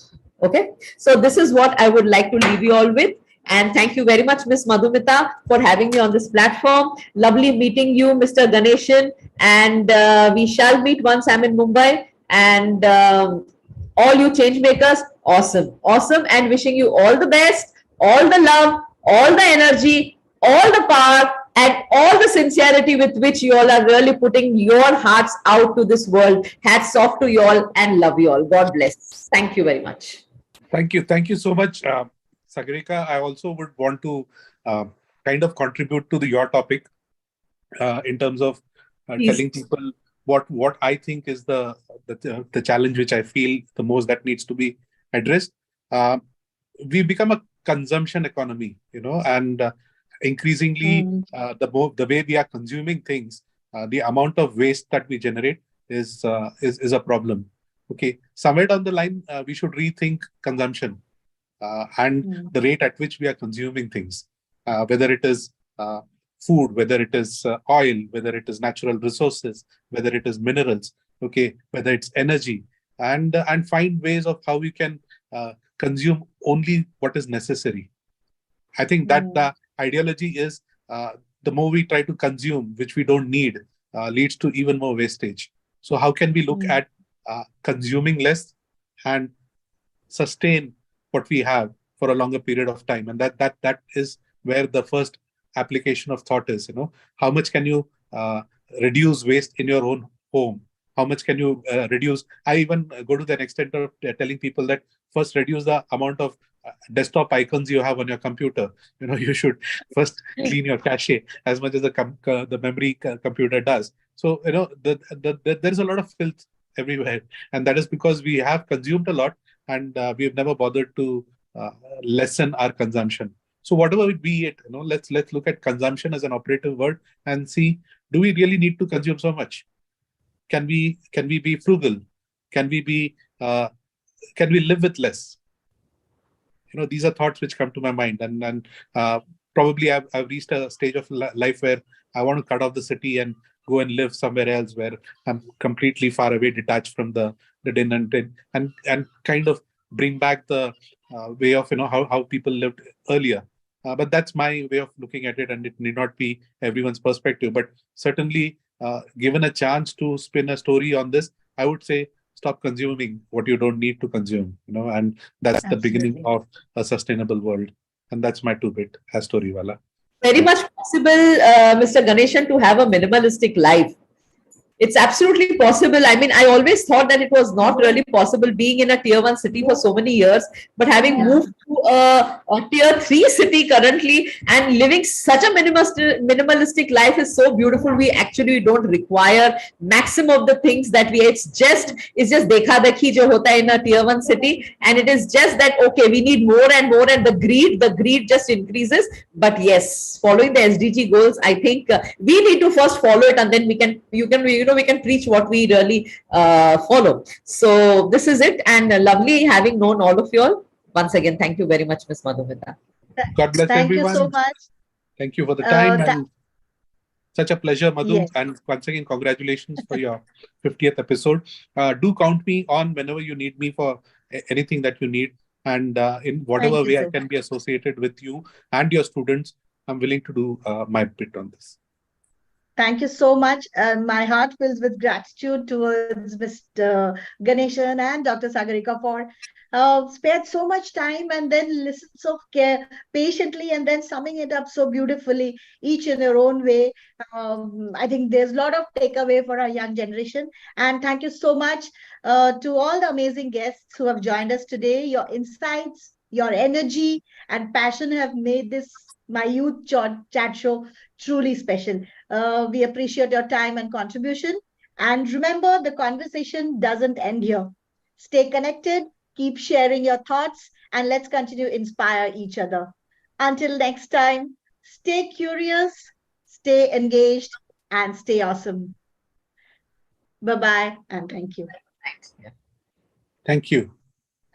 Okay, so this is what I would like to leave you all with. And thank you very much, Ms. Madhumita, for having me on this platform. Lovely meeting you, Mr. Ganeshan. And we shall meet once I'm in Mumbai. And all you change makers, awesome, awesome. And wishing you all the best, all the love, all the energy, all the power, and all the sincerity with which you all are really putting your hearts out to this world. Hats off to you all and love you all. God bless. Thank you very much. Thank you. Thank you so much, Sagarika. I also would want to kind of contribute to your topic in terms of telling people what I think is the challenge which I feel the most that needs to be addressed. We become a consumption economy, you know, and increasingly the way we are consuming things, the amount of waste that we generate is a problem. Okay, somewhere down the line, we should rethink consumption. And the rate at which we are consuming things, whether it is food, whether it is oil, whether it is natural resources, whether it is minerals. okay, whether it's energy, and find ways of how we can consume only what is necessary. I think that the ideology is the more we try to consume, which we don't need, leads to even more wastage. So how can we look at consuming less and sustain what we have for a longer period of time? And that is where the first application of thought is. How much can you reduce waste in your own home? How much can you reduce? I even go to the extent of telling people that first reduce the amount of desktop icons you have on your computer. You should first clean your cache as much as the memory computer does. So there's a lot of filth everywhere, and that is because we have consumed a lot, and we have never bothered to lessen our consumption. So whatever it be it, let's look at consumption as an operative word and see, do we really need to consume so much? Can we be frugal? Can we live with less? These are thoughts which come to my mind, and probably I've reached a stage of life where I want to cut off the city and go and live somewhere else where I'm completely far away, detached from the din and kind of bring back the way of how people lived earlier. But that's my way of looking at it, and it need not be everyone's perspective. But certainly, given a chance to spin a story on this, I would say stop consuming what you don't need to consume. And that's the beginning of a sustainable world. And that's my two bit as Storywala. Very much possible, Mr. Ganeshan, to have a minimalistic life. It's absolutely possible. I mean, I always thought that it was not really possible being in a tier 1 city for so many years, but having moved to a tier 3 city currently and living such a minimalistic life is so beautiful. We actually don't require maximum of the things that it's just dekha dekhi jo hota hai in a tier 1 city, and it is just that okay, we need more and more, and the greed just increases. But yes, following the SDG goals, I think we need to first follow it, and then we can preach what we really follow. So this is it, and lovely having known all of you all. Once again, thank you very much, Ms. Madhumita. God bless Thank everyone. you so much. Thank you for the time. And such a pleasure, Madhu. Yes. And once again, congratulations for your 50th episode. Do count me on whenever you need me for anything that you need. And in whatever way I can be associated with you and your students, I'm willing to do my bit on this. Thank you so much. My heart fills with gratitude towards Mr. Ganeshan and Dr. Sagarika for spared so much time and then listened so patiently and then summing it up so beautifully, each in their own way. I think there's a lot of takeaway for our young generation. And thank you so much to all the amazing guests who have joined us today. Your insights, your energy, and passion have made this my youth chat show truly special. We appreciate your time and contribution. And remember, the conversation doesn't end here. Stay connected, keep sharing your thoughts, and let's continue to inspire each other. Until next time, stay curious, stay engaged, and stay awesome. Bye-bye, and thank you. Thank you.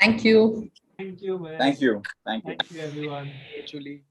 Thank you. Thank you, man. Thank you. Thank you. Thank you, everyone. Julie.